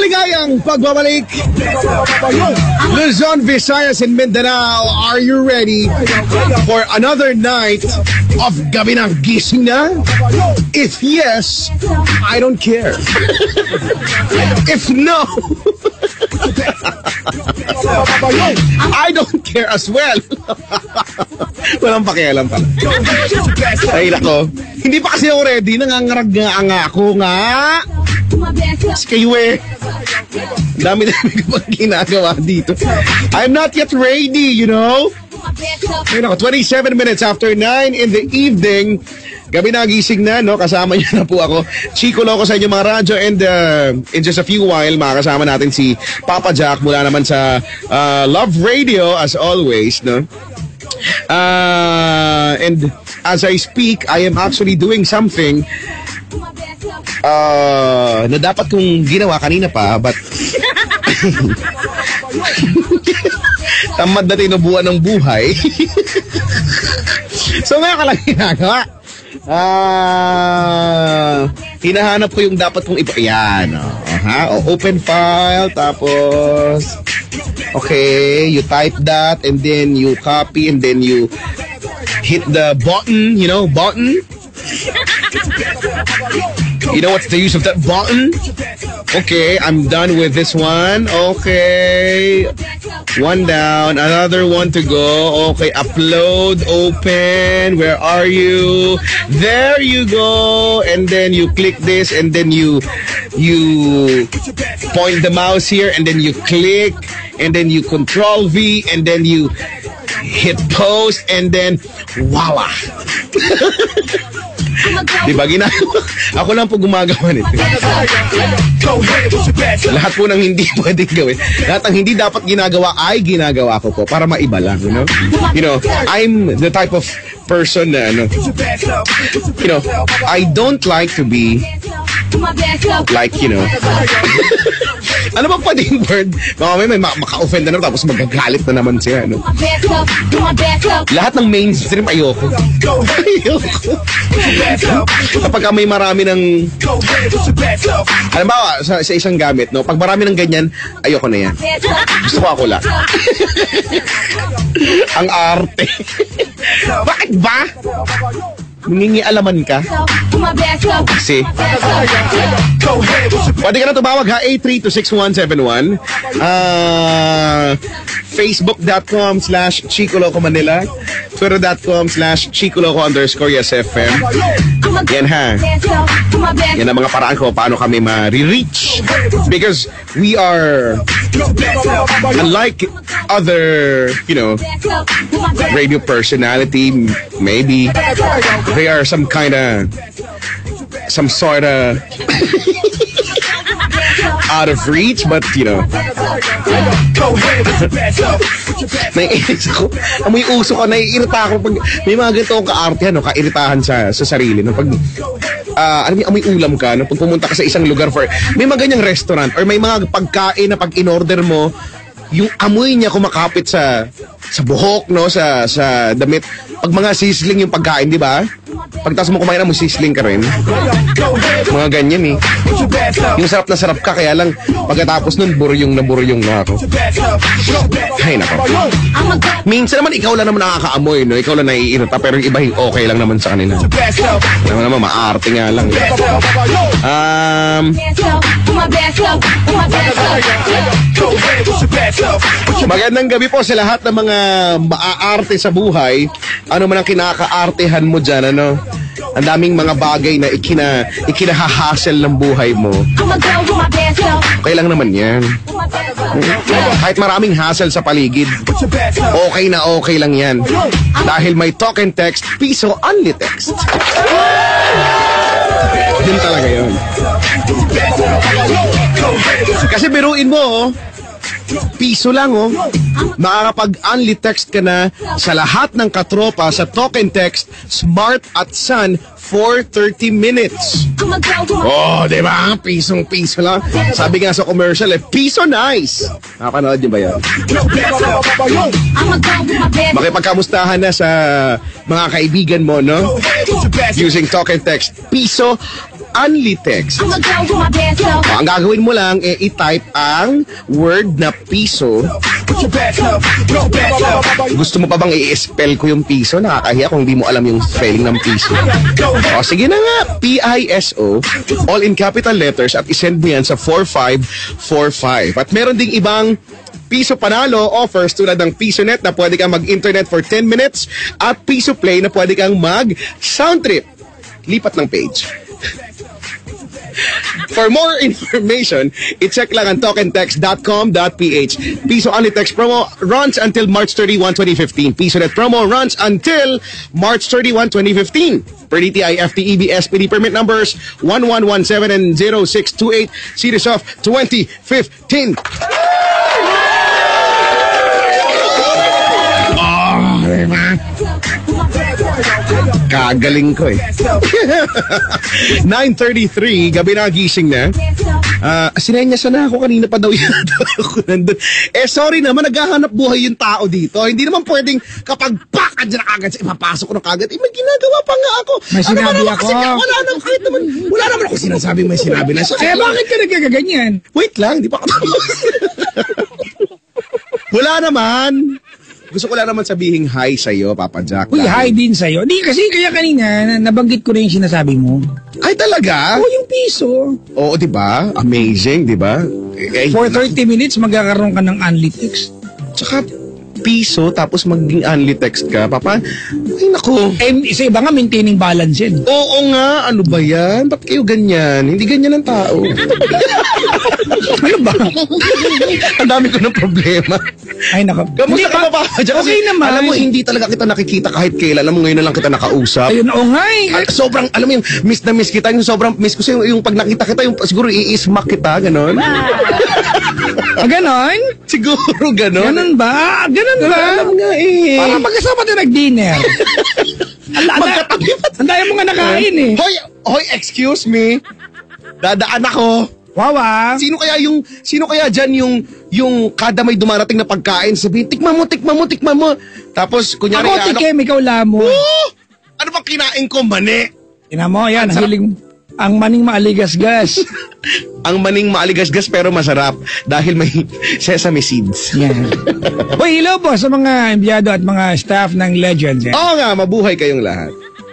Maligayang pagbabalik. Luzon, Visayas, and Mindanao, are you ready for another night of Gabi ng Gising Na? If yes, I don't care. If no, I don't care as well. Walang pakialam pala. Ay nako, hindi pa kasi ako ready. Nangangarag nga ako nga. Kayo eh. Dami-dami ko pang ginagawa dito. I'm not yet ready, you know? Ay nako, 27 minutes after 9 in the evening. Gabi na gising na, no? Kasama niyo na po ako. Chico Loco sa inyong mga radyo. And in just a few while, makakasama natin si Papa Jack mula naman sa Love Radio, as always, no? And as I speak, I am actually doing something na dapat kong ginawa kanina pa, but tamad na tinubuan ng buhay. So ngayon ka lang ginagawa. Hinahanap ko yung dapat kong iba. Ayan, open file, tapos okay, you type that, and then you copy, and then you hit the button, you know, button. You know what's the use of that button? Okay, I'm done with this one. Okay, one down, another one to go. Okay, upload, open. Where are you? There you go. And then you click this, and then you point the mouse here, and then you click, and then you Control V, and then you hit post, and then voila. Diba, ginagawa? Ako lang po gumagawa nito. Lahat po ng hindi pwedeng gawin. Lahat ng hindi dapat ginagawa ay ginagawa ko po para maiba lang, you know? You know, I'm the type of person na, you know, I don't like to be like, you know, ano ba pwedeng word? May maka-offend na naman, tapos magagalit na naman siya, no? Lahat ng mainstream, ayoko. Kapag may marami ng, halimbawa, sa isang gamit, no? Pag marami ng ganyan, ayoko na yan. Gusto ko ako lang. Ang arte. Bakit ba? Nangingialaman ka? Kasi pwede ka na tumawag ha, 83-26171. Facebook.com/Chico Loco Manila, Twitter.com/Chico Loco_YesFM. Yan ha. Yan ang mga paraan ko paano kami ma-reach. Because we are unlike other, you know, radio personality, maybe they are some sort of out of reach, but you know, naiinis ako. Amoy uso ko, naiirita ako pag may mga ganito akong kaartehan, no, kairitahan sa sarili, no, pag amoy ulam ka, no, pag pumunta ka sa isang lugar for may mga ganyang restaurant or may mga pagkain na pag in-order mo, yung amoy niya kumakapit sa buhok, no, sa damit. Pag mga sizzling yung pagkain, di ba? Pagtas mo kumain na mo, sizzling ka rin. Mga ganyan eh. Yung sarap na sarap ka, kaya lang pagkatapos nun, buryong na ako. Ay nako. Minsan naman ikaw lang naman nakakaamoy, no? Ikaw lang naiirita, pero yung iba okay lang naman sa kanila. Naman maarte nga lang. Magandang gabi po sa lahat ng mga maaarte sa buhay. Ano man ang kinakaartehan mo dyan, ano? Ang daming mga bagay na ikinahahassle ng buhay mo. Okay lang naman yan. Kahit maraming hassle sa paligid, okay na okay lang yan. Dahil may talk and text, piso only text. Yun talaga yun. Kasi biruin mo, piso lang, oh. Makakapag-only text ka na sa lahat ng katropa sa talk and text, Smart at Sun for 30 minutes. Oh, di ba? Pisong-piso lang. Sabi nga sa commercial, piso nice. Nakapanood niyo ba yan? Makipagkamustahan na sa mga kaibigan mo, no? Using talk and text, piso Unlitext. Ang gagawin mo lang, i-type ang word na piso. Gusto mo pa bang i-spell ko yung piso? Nakakahiya kung di mo alam yung spelling ng piso. O, sige na nga. P-I-S-O, all in capital letters, at isend mo yan sa 4545. At meron ding ibang Piso Panalo offers tulad ng PisoNet na pwede kang mag-internet for 10 minutes at Piso Play na pwede kang mag-sound trip. Lipat ng page. For more information, i-check lang ang tokentext.com.ph. Piso Unlitext promo runs until March 31, 2015. PisoNet promo runs until March 31, 2015. Per DTI FTEB SPD permit numbers 1117 and 0628, series of 2015. Kagaling ko eh. 9:33, gabi na, gising na. Sinenyasan na ako, kanina pa daw yata ako nandun. Sorry naman, naghahanap buhay yung tao dito. Hindi naman pwedeng kapag andyan na kagad, ipapasok ko na kagad. May ginagawa pa nga ako. May sinabi ako. Wala naman ako sinasabing may sinabi na. Bakit ka nagkakaganyan? Wait lang, di pa ako tapos. Wala naman. Gusto ko lang naman sabihin hi sa'yo, Papa Jack. Uy, hi din sa'yo. Di, kasi kaya kanina, nabanggit ko na yung sinasabi mo. Ay, talaga? Oo, yung piso. Oo, di ba? Amazing, di ba? For 30 minutes, magkakaroon ka ng Unlitext. Tsaka, piso, tapos maging Unlitext ka, Papa. Ay, naku. Sa iba nga, maintaining balance yan. Oo nga, ano ba yan? Ba't kayo ganyan? Hindi ganyan ang tao. Ano ba? Ang dami ko ng problema. Ay, nako. Kamusta ka ba, Papa Jack? Okay naman. Alam mo, hindi talaga kita nakikita kahit kailan. Alam mo, ngayon na lang kita nakausap. Ayun, oo nga eh. Sobrang, alam mo yung miss na miss kita. Yung sobrang miss ko sa'yo, yung pag nakita kita, yung siguro i-smack kita, ganon. Ganon? Siguro ganon. Ganon ba? Ganon ba? Alam nga eh. Para magkasama tayo nag-dinner. Magkatabi pa. Ang daya mo nga nakain eh. Hoy, excuse me. Dadaan ako. Wawa. Sino kaya dyan yung kada may dumarating na pagkain, sabihin, tikman mo. Tapos, kunyari, Ako, tikim, ikaw lamo. Ano bang kinain ko, mani? Ina mo, yan, ang maning maaligasgas. Ang maning maaligasgas pero masarap dahil may sesame seeds. Yan. Uy, hello po sa mga empleyado at mga staff ng Legends. Oo nga, mabuhay kayong lahat.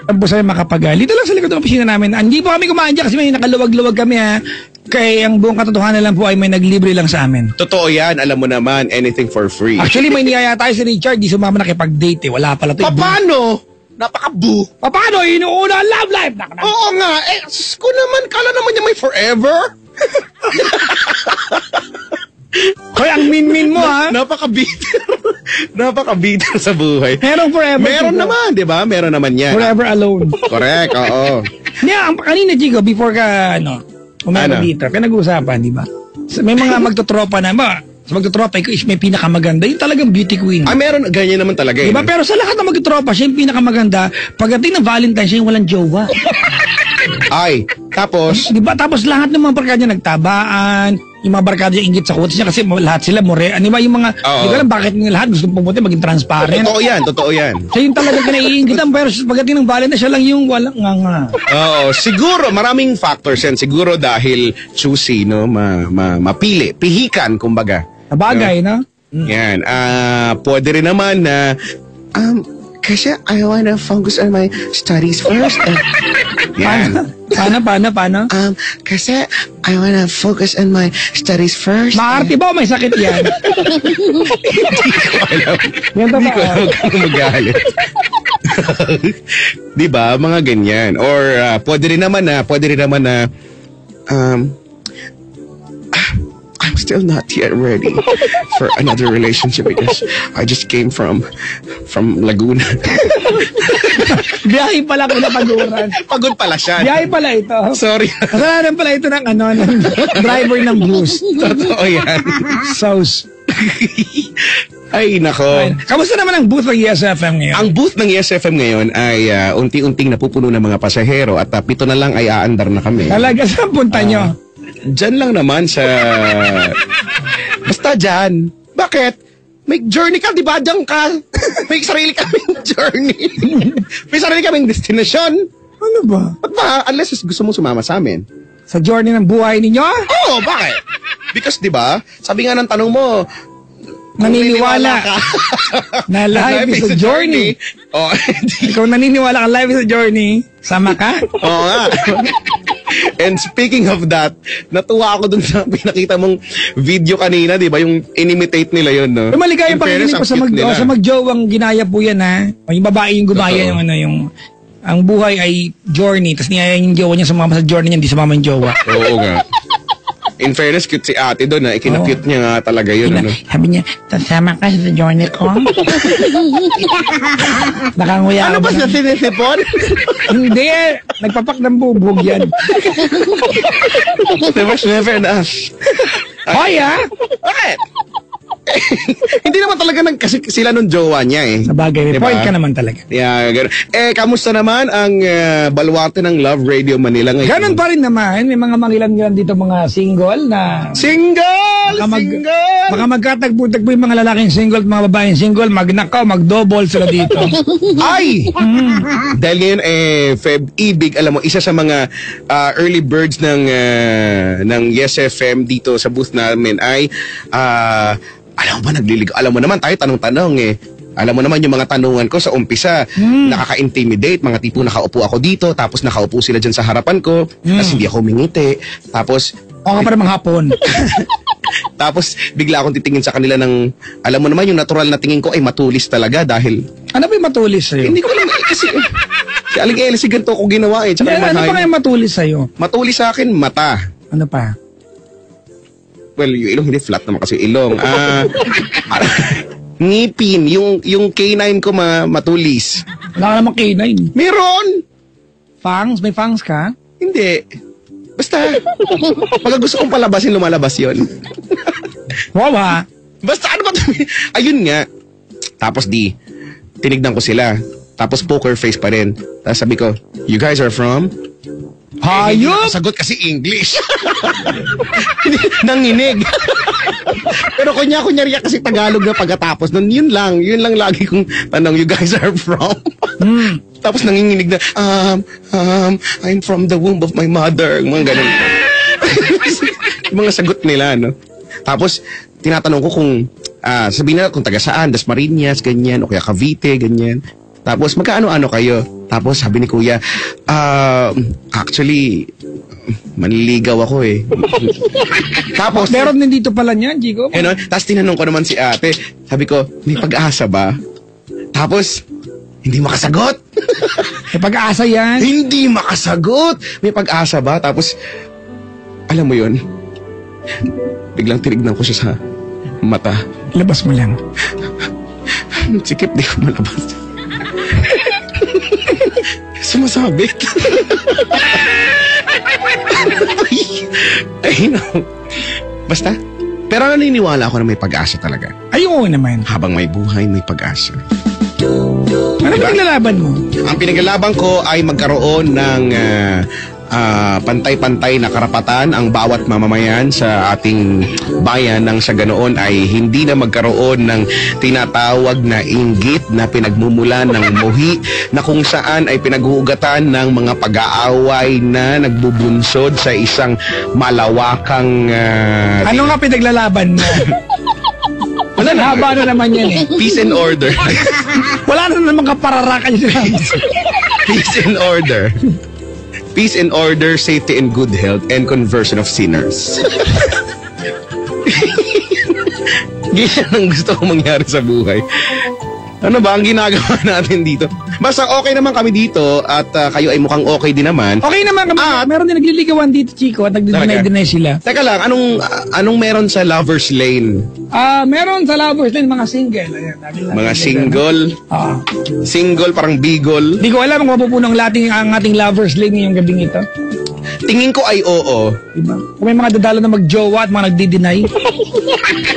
Ang po sa'yo makapagal. Dito lang sa likod ng opisina namin. Hindi po kami kumain dyan kasi may nakaluwag-luwag kami ha. Kaya ang buong katotohanan lang po ay may naglibre lang sa amin. Totoo yan, alam mo naman, anything for free. Actually, may niyaya tayo si Richard. Di sumama nakipag-date eh. Wala pala to. Paano? Napaka-boo. Paano? Inuuna ang love life. Oo nga, ko naman, kala naman niya may forever. Hoy, ang min-min mo ha. Napaka-bitter. Napaka-bitter sa buhay. Merong forever. Meron naman, di ba? Meron naman yan. Forever alone. Correct, oo. Kanina, Chico, before ka, umaga dito, pinag-uusapan, di ba? May mga magtotropa na, sa magtotropa, ikaw is may pinakamaganda. Yung talagang beauty queen. Meron, ganyan naman talaga eh. Diba? Pero sa lahat ng magtotropa, siya yung pinakamaganda. Pagdating ng Valentine, siya yung walang jowa. Ay, tapos? Diba? Tapos lahat ng mga barkada niya nagtabaan, yung mga barkada niya ingit sa kutis niya kasi lahat sila more. Ano ba yung mga, di ko alam bakit ng lahat gusto pumunta maging transparent. Totoo yan. Siya yung talaga kinaiingitan, pero pagdating ng Valentine, siya lang yung walang nga. Oo, siguro, maraming factors yan. Siguro dahil choosy, no? Mapili, pihikan, kumbaga. Nabagay, no? Yan. Pwede rin naman na, kasi I wanna focus on my studies first. Yan. Paano? Kasi I wanna focus on my studies first. Maarte ba o may sakit yan? Hindi ko alam kung magalit. Diba? Mga ganyan. Or pwede rin naman na, I'm still not yet ready for another relationship because I just came from Laguna. Biyahe pala ko na paguran. Pagod pala siya. Biyahe pala ito. Sorry. Kasalanan pala ito ng driver ng bus. Totoo yan. Sauce. Ay, nako. Kamusta naman ang booth ng ESFM ngayon? Ang booth ng ESFM ngayon ay unti-unting napupuno ng mga pasahero at 7 na lang ay aandar na kami. Talaga, saan punta nyo? Diyan lang naman sa... Basta dyan. Bakit? May journey ka, di ba? Diyan ka. May sarili kaming journey. May sarili kaming destinasyon. Ano ba? Ba't ba? Unless gusto mo sumama sa amin. Sa journey ng buhay ninyo? Oo, bakit? Because, di ba, sabi nga ng tanong mo, Naniniwala ka na life is a journey. Oh, Ikaw naniniwala ka life is a journey, sama ka? Oo nga. And speaking of that, natuwa ako dun sa pinakita mong video kanina, di ba? Yung in-imitate nila yun, no? Yung maligayang In fairness, pakikinig po ang cute nila. sa magjowang ginaya po yan, ha? Yung babae yung gumaya, Totoo. ang buhay ay journey, tapos niyaya yung jowa niya sumama sa journey niya, hindi sumama yung jowa. Oo nga. In fairness, cute si ate doon, ha? Ikinakute niya nga talaga yun, ano? Sabi niya, tasama ka sa journey ko? Nakanguya Ano ba sa sinisipon? Hindi, nagpapak ng bubog yan. Never enough. Hoy, ha? Bakit? Hindi naman talaga kasi sila nung jowa niya eh. Sabagay, may Diba? point ka naman talaga. Yeah, ganun. Kamusta naman ang baluarte ng Love Radio Manila ngayon? Ganun pa rin naman, may mga mangilan-ngilan dito mga single na... Single! Baka magkatagpo-tagpo yung mga lalaking single at mga babaeng single, magnakaw, mag-double sila dito. Ay! Dahil ngayon, Feb Ibig, alam mo, isa sa mga early birds ng Yes FM dito sa booth namin ay, alam mo naman tayo tanong-tanong eh. Alam mo naman yung mga tanungan ko sa umpisa, nakaka-intimidate, mga tipo nakaupo ako dito, tapos nakaupo sila dyan sa harapan ko, tapos hindi ako humingiti, tapos... O ka pa namang hapon. Tapos bigla akong titingin sa kanila ng, alam mo naman yung natural na tingin ko ay matulis talaga dahil... Ano ba yung matulis sa'yo? Hindi ko alam kasi... Si Aling Elsie ganito ko ginawa eh. Tsaka Ano pa yung matulis sa'yo? Matulis sa akin, mata. Ano pa? Well, yung ilong hindi flat naman kasi ilong. Ngipin, yung canine ko matulis. Wala ka namang K9. Meron! Fangs? May fangs ka? Hindi. Basta, pag gusto kong palabasin, lumalabas yon. Wow, ha? Basta ano ba ito? Ayun nga. Tapos tinignan ko sila. Tapos poker face pa rin. Tapos sabi ko, you guys are from? Hayop! Sagot kasi English. Nanginig. Pero kunyari kasi Tagalog na pagkatapos nun, yun lang lagi kong tanong, you guys are from? Tapos nanginginig na, I'm from the womb of my mother. Mga ganun. Yung mga sagot nila, no? Tapos, tinatanong ko kung, sabihin na kung taga saan, Dasmariñas, ganyan, o kaya Cavite, ganyan. Tapos, magkaano-ano kayo? Tapos, sabi ni Kuya, actually, manliligaw ako eh. Tapos, Meron din dito pala niyan, Chico. tapos tinanong ko naman si ate, sabi ko, may pag-asa ba? Tapos, hindi makasagot. May pag-asa yan. Hindi makasagot. May pag-asa ba? Tapos, alam mo yun, biglang tinignan ko siya sa mata. Labas mo lang. Sikip, di ko malabas. Sumasabit. Ay, no. Basta. Pero naniniwala ako na may pag-asa talaga. Ayun naman. Habang may buhay, may pag-asa. Ano ba naglalaban mo? Ang pinaglalaban ko ay magkaroon ng pantay-pantay na karapatan ang bawat mamamayan sa ating bayan nang sa ganoon ay hindi na magkaroon ng tinatawag na inggit na pinagmumulan ng muhi na kung saan ay pinaghuhugatan ng mga pag-aaway na nagbubunsod sa isang malawakang Ano nga pinaglalaban mo? Wala na, haba na naman yan eh. peace and order. Wala na naman kapararakan yung sinabi. Peace and order. Peace and order, safety and good health, and conversion of sinners. Ganyan ang gusto kong mangyari sa buhay. Ano ba ang ginagawa natin dito? Basta okay naman kami dito at kayo ay mukhang okay din naman. Okay naman kami. Meron din nagliligawan dito, Chico, at nagdidinay-dinay sila. Teka lang, anong meron sa Lover's Lane? Meron sa Lovers din mga single. Ayan, Mga single? Single, parang bigol? Hindi ko alam kung mapupunong ang ating Lovers Lane ngayong gabing ito. Tingin ko ay oo. Diba? Kung may mga dadalo na mag-jowa at mga nagdi-deny.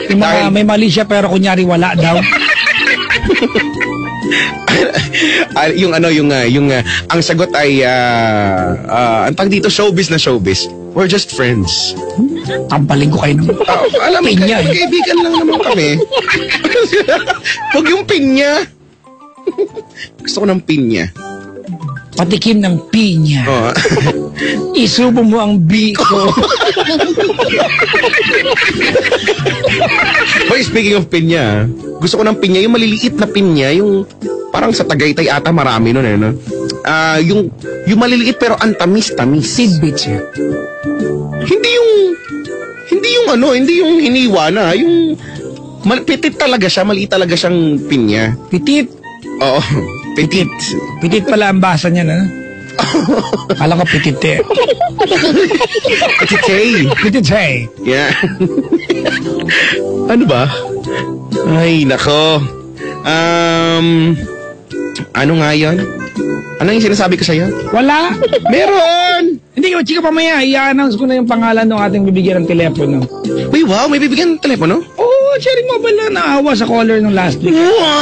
Yung mga may mali siya pero kunyari wala daw. yung ang sagot ay ang tag dito showbiz na showbiz. We're just friends. Tampaling ko kayo naman. Alam mo, Pinya, eh. kaibigan lang naman kami. Huwag yung pinya. Gusto ko ng pinya. patikim ng pinya. Oh. Isubo mo ang biko. Hoy, speaking of pinya, gusto ko ng pinya, yung maliliit na pinya, yung parang sa Tagaytay ata marami nun no? Yung maliliit pero ang tamis-tamis. Tidbits yun. Hindi yung hiniwa na, yung pitit talaga siya, maliit talaga siyang pinya. Pitit. Oo, pitit. Pitit pala ang basa niya na. Kala ko pitit eh. Pititay. Pitit eh. Yeah. Ano ba? Ay, nako. Ano nga yan? Ano yung sinasabi ko sa'yo? Wala. Meron! Hindi ko, chika mamaya, i-announce ko na yung pangalan ng ating bibigyan ng telepono. Uy, wow, may bibigyan ng telepono? Oo, Cherry Mobile na naawa sa caller ng last week. Wow!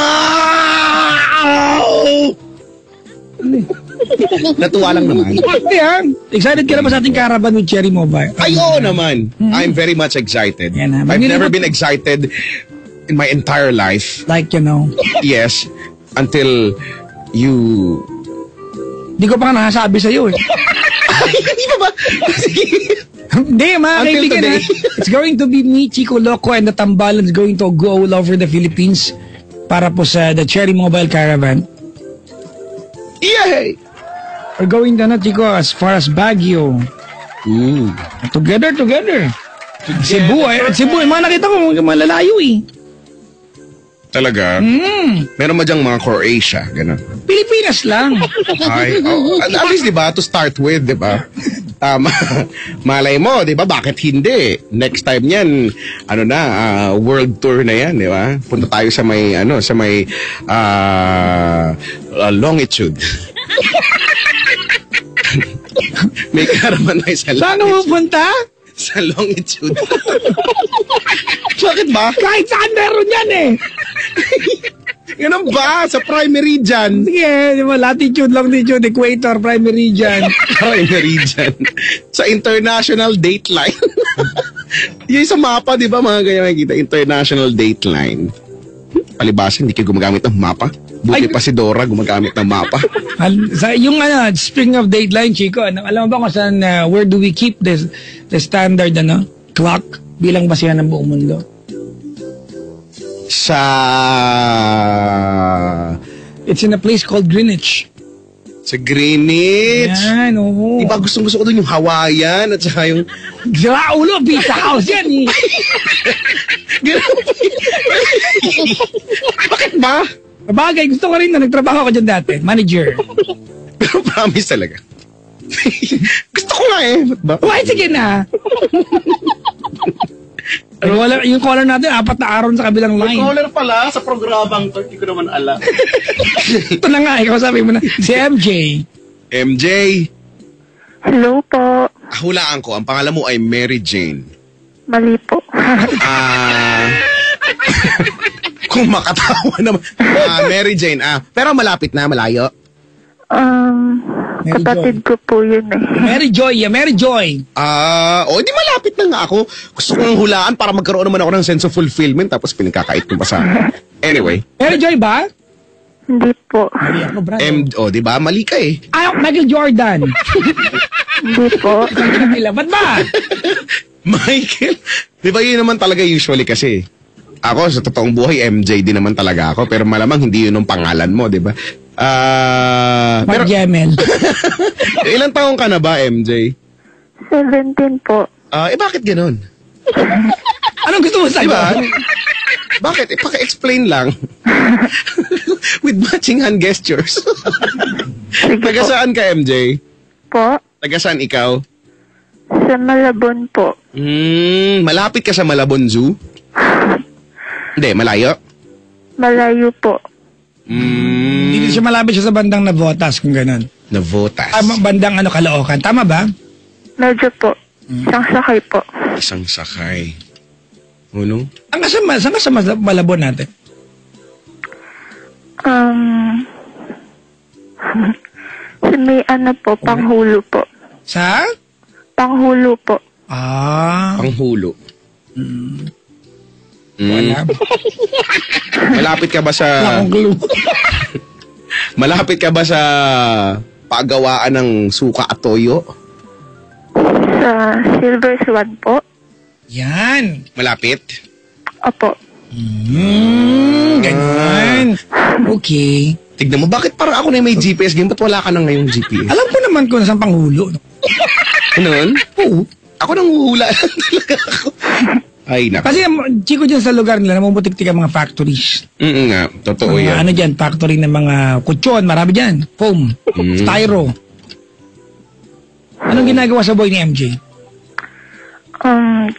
Natuwa lang naman. Yan. Excited ka na ba sa ating caravan with Cherry Mobile? Ay, oo naman. I'm very much excited. Yan, I've never been excited in my entire life. Like, you know. Yes, until you... Hindi ko pa nga nasasabi sa'yo eh. Hindi pa ba? Hindi, mga Until kaibigan today. It's going to be me, Chico Loco, and the Tambalan's going to go all over the Philippines para po sa the Cherry Mobile Caravan. Yay! We're going na, Chico, as far as Baguio. Ooh. Together. Cebu, mga nakita ko, malalayo eh. Talaga? Meron ba dyang mga Croatia? Ganun. Pilipinas lang. Ay, at least, di ba, to start with, di ba? Malay mo, di ba, bakit hindi? Next time yan, world tour na yan, di ba? Punta tayo sa may, longitude. May karaman tayo sa Saan longitude. mo punta? Sa longitude. Bakit ba? Kahit saan meron yan eh. Ganun ba? Sa primary dyan. Sige, di ba, latitude, longitude, equator, primary region. Primary dyan. Sa international dateline. Yung sa mapa, di ba, mga ganyan makikita, international dateline. Palibasa, hindi kayo gumagamit ng mapa. Buti pa si Dora gumagamit ng mapa. Yung string of dateline, Chico, alam mo ba kung saan, where do we keep the standard clock bilang basihan ng buong mundo? It's in a place called Greenwich. Sa Greenwich. Yan, oo. Diba gustong-gusto ko doon yung Hawaiian at saka yung... Graulo, pizza house yan eh. Bakit ba? Bagay, gusto ko rin na nagtrabaho ako dyan dati. Manager. Pero promise talaga. Gusto ko nga eh. Ba't ba? Why, sige na. Yung caller natin, 4 na araw sa kabilang line. Caller pala sa programang to. Hindi ko naman alam. Ito na nga, ikaw sabi mo na. Si MJ. MJ. Hello po. Hulaan ko, ang pangalan mo ay Mary Jane. Mali po. Kung makatawa naman. Mary Jane. Pero malapit na, malayo. Mary Kapatid ko po yun eh. Mary Joy, Mary Joy. Di malapit na nga ako. Gusto ko ng hulaan para magkaroon naman ako ng sense of fulfillment tapos pinagkakait ko pa sa... Anyway. Mary Joy ba? Hindi po. Mali ako, brother. Di ba? Mali ka eh. Michael Jordan. Hindi po. Ba't ba? Michael? Di ba yun naman talaga usually kasi? Ako, sa totoong buhay, MJ din naman talaga ako. Pero malamang hindi yun ang pangalan mo, di ba? Mark Jamel. Ilang taong ka na ba, MJ? 17 po. Bakit ganun? Anong gusto mo sabi? Diba? Bakit? Paka-explain lang. With matching hand gestures. Sige Taga po. saan ka, MJ? Po? Taga saan ikaw? Sa Malabon po. Malapit ka sa Malabon Zoo? Hindi, malayo? Malayo po. Hindi siya malapit siya sa bandang Navotas, kung gano'n. Navotas. Bandang Caloocan. Tama ba? Medyo po. Isang sakay po. Isang sakay. Ano? Saan ka sa Malabon natin? May po, Panghulo po. Sa? Panghulo po. Panghulo. Wala. Malapit ka ba sa... Wala akong clue. Malapit ka ba sa pagawaan ng suka at toyo? Sa Silver Swan po. Yan. Malapit? Opo. Ganyan. Okay. Tignan mo, bakit parang ako na yung may GPS game? Ba't wala ka na ngayong GPS? Alam ko naman kung nasaan panghulo. Ano? Oo. Ako nang huhula lang talaga ako. Ay, naku. Kasi Chico dyan sa lugar nila, namumutik-tik ang mga factories. Nga, totoo yan. Ano dyan, factory ng mga kutsyon, marami dyan. Foam, styro. Anong ginagawa sa boy ni MJ?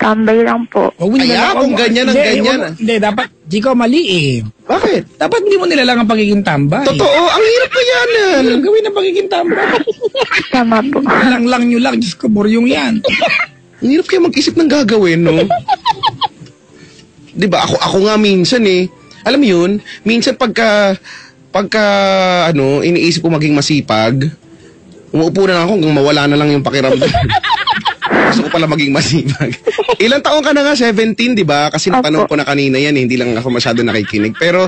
Tambay lang po. Kung ganyan ang ganyan. Hindi, dapat, Chico, mali eh. Bakit? Dapat hindi mo nilalang ang pagiging tambay. Totoo, ang hirap pa yan. Ang gawin ng pagiging tambay. Tama po. Lang nyo lang, Diyos ko, buryong yan. Ang hirap kaya mag-isip ng gagawin, no? Diba, ako nga minsan eh. Alam mo yun, minsan pagka iniisip ko maging masipag, umuupo na lang ako hanggang mawala na lang yung pakiramdam. Gusto ko pala maging masipag. Ilang taon ka na nga? 17, di ba? Kasi natanong ko na kanina yan, hindi lang ako masyado nakikinig. Pero,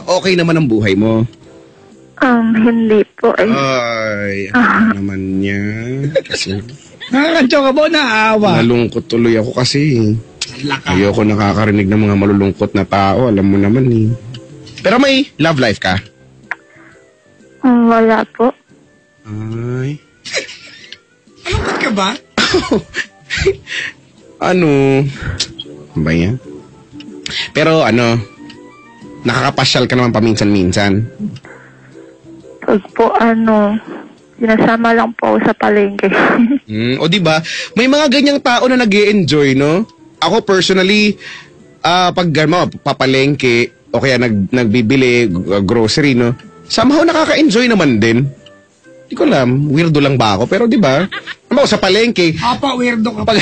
okay naman ang buhay mo. Hindi po eh. Ay, ano naman niya. Kasi, Nakakantyo ka ba o naawa? nalungkot tuloy ako kasi. Ayoko nakakarinig ng mga malulungkot na tao. Alam mo naman eh. Pero may love life ka? Wala po. Ay. Malungkot ka ba? Ano ba yan? Pero nakakapasyal ka naman paminsan-minsan. Pag po sinasama lang po ako sa palengke. O di ba? May mga ganyang tao na nag-e-enjoy, no? Ako personally, pag papalengke o kaya nagbibili grocery, no? Somehow nakaka-enjoy naman din. Hindi ko alam, weirdo lang ba ako? Pero di ba? Sa palengke, Apa, weirdo ka pa.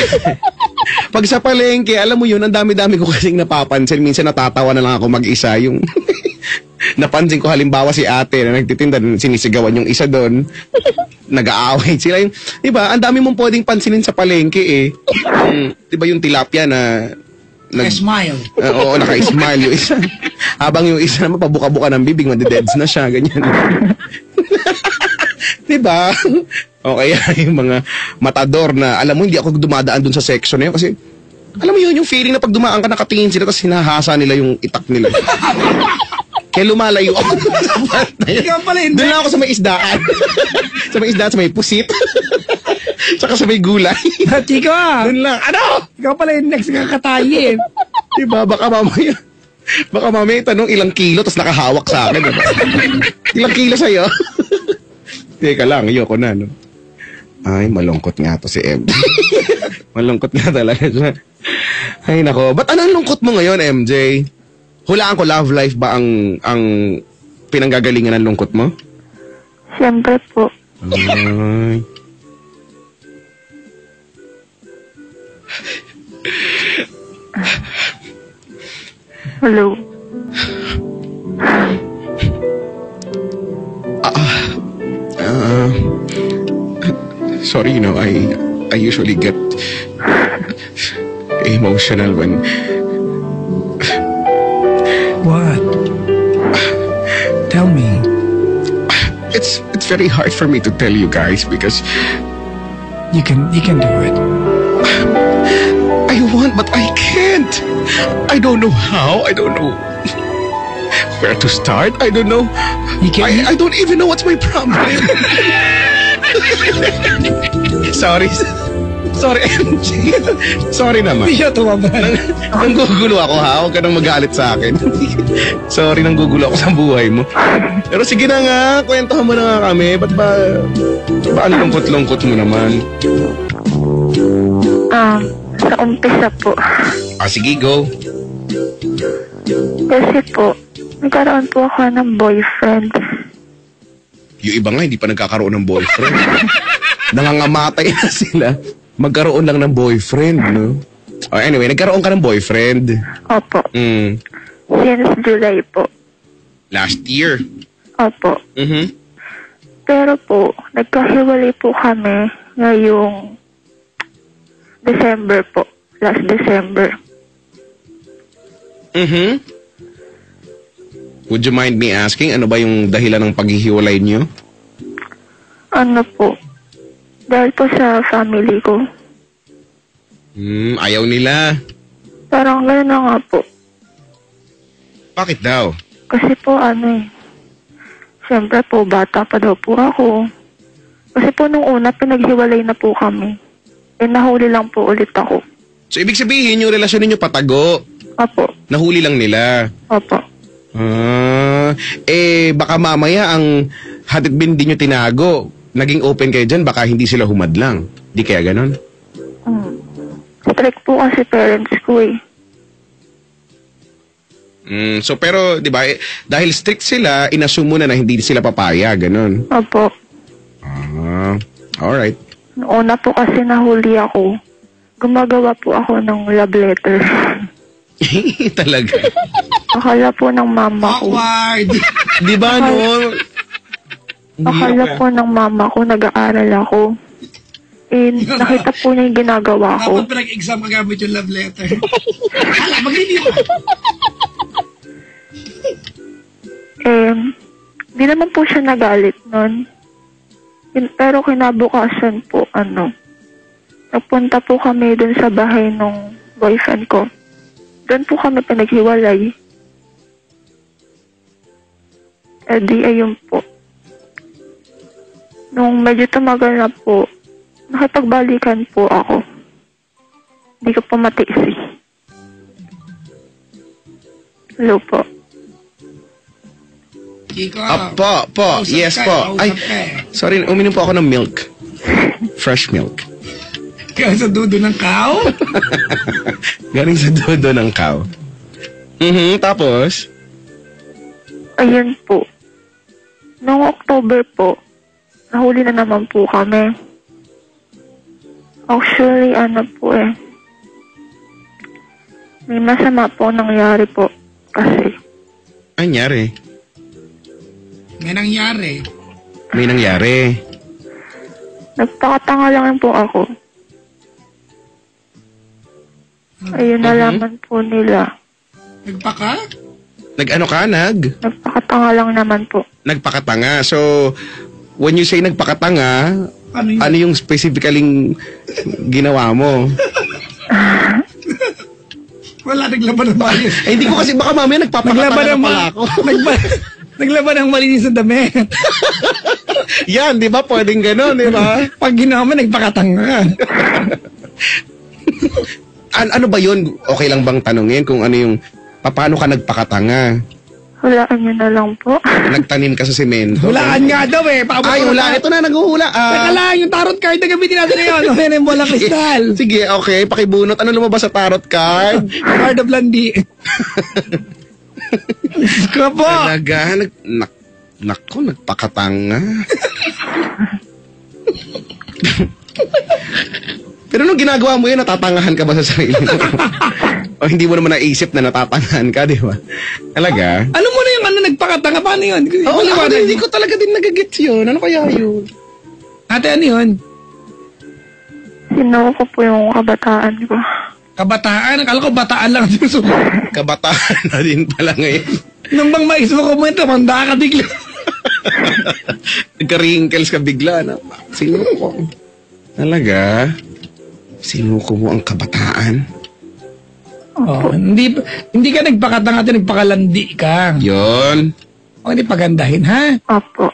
pag sa palengke, alam mo yun, ang dami-dami ko kasing napapansin. Minsan natatawa na lang ako mag-isa. Yung napansin ko halimbawa si ate na nagtitinda, sinisigawan yung isa doon. Nag-aaway sila. Yung, di ba, ang dami mong pwedeng pansinin sa palengke eh. Di ba yung tilapia na Smile. oo, naka-smile yung isa. Habang yung isa naman pabuka-buka ng bibig, madededs na siya, ganyan. Diba? O kaya yung mga matador na, alam mo, hindi ako dumadaan dun sa section na yun kasi, alam mo yun, yung feeling na pag dumaan ka, nakatingin sila, tapos hinahasa nila yung itak nila. Kaya lumalayo ako. Ikaw pala hindi. Doon lang ako sa may isdaan. Sa may isdaan, sa may pusit. Tsaka sa may gulay. Chico, Doon lang. ikaw pala yung next kakatayin. Diba? Baka mamaya tanong ilang kilo tapos nakahawak sa akin. Diba? Ilang kilo sa'yo? Teka lang, ayoko na, no? Ay, malungkot nga to si MJ. Malungkot nga talaga siya. Ay, nako. Ba't anong lungkot mo ngayon, MJ? Hulaan ko, love life ba ang pinanggagalingan ng lungkot mo? Siyempre po. Ay. Hello. Sorry, I usually get emotional when... What? Tell me. It's very hard for me to tell you guys because You can do it. I want but I can't. I don't know how. I don't know where to start. I don't know. You can. I don't even know what's my problem. Sorry. Sorry, MJ. Sorry naman. Hindi siya tumaban. Nanggugulo ako ha. Huwag ka nang magalit sa akin. Sorry, nanggugulo ako sa buhay mo. Pero sige na nga, kwentuhan mo na nga kami. Ba't ba ang lungkot-lungkot mo naman? Sa umpisa po. Sige, go. Kasi po, nagkaroon po ako ng boyfriend. Yung iba nga, hindi pa nagkakaroon ng boyfriend. Nangangamatay na sila. Magkaroon lang ng boyfriend, no? Anyway, nagkaroon ka ng boyfriend. Opo. Since July po. Last year. Opo. Mm-hmm. Pero po, nagkahiwalay po kami ngayong December po. Last December. Mm-hmm. Would you mind me asking, ano ba yung dahilan ng paghihiwalay niyo? Ano po? Dahil po sa family ko. Ayaw nila. Parang gano'n na nga po. Bakit daw? Kasi po siyempre po, bata pa daw po ako. Kasi po nung una, pinaghiwalay na po kami. Nahuli lang po ulit ako. So, ibig sabihin, yung relasyon ninyo patago. Opo. Nahuli lang nila. Opo. Baka mamaya ang hatid bin di nyo tinago. Naging open kayo dyan, baka hindi sila humadlang. Di kaya ganon? Strict po kasi parents ko eh. So, pero, di ba, dahil strict sila, inassume mo na hindi sila papaya, ganon. Opo. Alright. Noong una po kasi nahuli ako, gumagawa po ako ng love letter. Talaga. Akala po ng mama ko. Awkward! Di ba, no? Akala po ng mama ko, nag-aaral ako. Nakita po niya yung ginagawa ko. Dapat pinag-exam ka gamit yung love letter. Hala, mag-review ka. Di naman po siya nagalit nun. Pero kinabukasan po, nagpunta po kami dun sa bahay ng boyfriend ko. Doon po kami pinaghiwalay. Ayun po. Nung medyo tumagal na po, nakipagbalikan po ako. Hindi ko po matiis eh. Hello po. Chico. Po. Yes po. Ay, sorry, uminom po ako ng milk. Fresh milk. Kaya sa dudo ng cow? Galing sa dudo ng cow. Tapos? Ayun po. Noong October po, nahuli na naman po kami. Actually, may masama po nangyari po. Kasi, Anyari? May nangyari. May nangyari. nagpakatanga lang po ako. Ayun, nalaman po nila. Nagpaka? Nag-ano ka? Nagpakatanga lang naman po. Nagpakatanga. So, when you say nagpakatanga, Ano yung specifically ginawa mo? Wala, naglaban ng malinis. Hindi ko kasi baka mamaya nagpapakatanga na pala ako. Naglaban ng malinis sa damit. Yan, di ba? Pwedeng gano'n, di ba? Pag ginawa mo, nagpakatanga ka. Ano ba yun? Okay lang bang tanungin kung ano yung, paano ka nagpakatanga? Hulaan nyo na lang po. Nagtanim ka sa semento? Hulaan nga daw eh. Ay, hula. Ito na, naghuhula. Teka lang, yung tarot card na gamitin natin ngayon. Ano yung bolang kristal? Sige, okay. Pakibunot. Ano lumabas sa tarot card? Card of Landi. Ka po. Talaga? Nako, nagpakatanga. Pero nung ginagawa mo yun, natatangahan ka ba sa sarili mo? O hindi mo naman naisip na natatangahan ka, di ba? Talaga? Ano mo na yung nagpakatanga? Paano yun? Oo, hindi ko talaga din nagagets yun. Ano kaya yun? Ate, ano yun? Sinuko ko po yung kabataan ko. Kabataan? Akala ko bataan lang. Kabataan na din pala ngayon. Nung bang maisip ko mo ito, manda ka bigla. Nagka-wrinkles ka bigla. No? Sinuko. Talaga? Sinuko mo ang kabataan? Oh, hindi ka nagpakatanga at nagpakalandi ka. Yun. O hindi pagandahin, ha? Opo.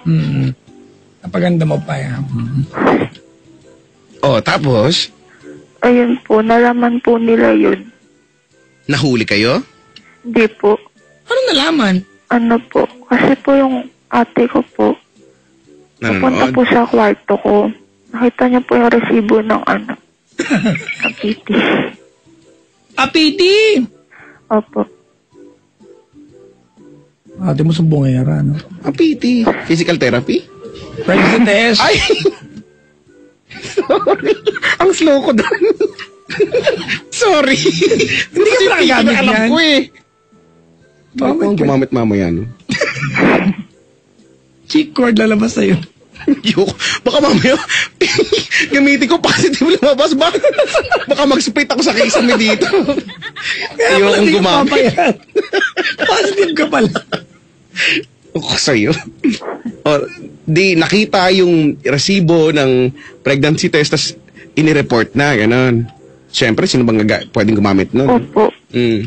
Napaganda mo pa yan. Oh, tapos? Ayun po, nalaman po nila yun. Nahuli kayo? Hindi po. Ano nalaman? Ano po, kasi po yung ate ko po, napunta Nanonood? po sa kwarto ko. Nakita niya po yung resibo ng ng PT. Apiti! Opo. Ate mo sumbongera, no? PT. Physical therapy? Pregnancy test. Ay! Sorry. Ang slow ko doon. Sorry. Hindi ka pala gamit alam yan. ko eh. Bakit ko gumamit mamaya, no? Cheek cord lalabas sa'yo. Yok. Baka mamaya, gamitin ko positive lumabas. Baka mag-split ako sa kisame dito. Ayokong gumamit. Positive ka pala. Ako sa'yo. O, di nakita yung resibo ng pregnancy test, tas inireport na, gano'n. Siyempre, sino bang pwedeng gumamit nun? Opo. Mm.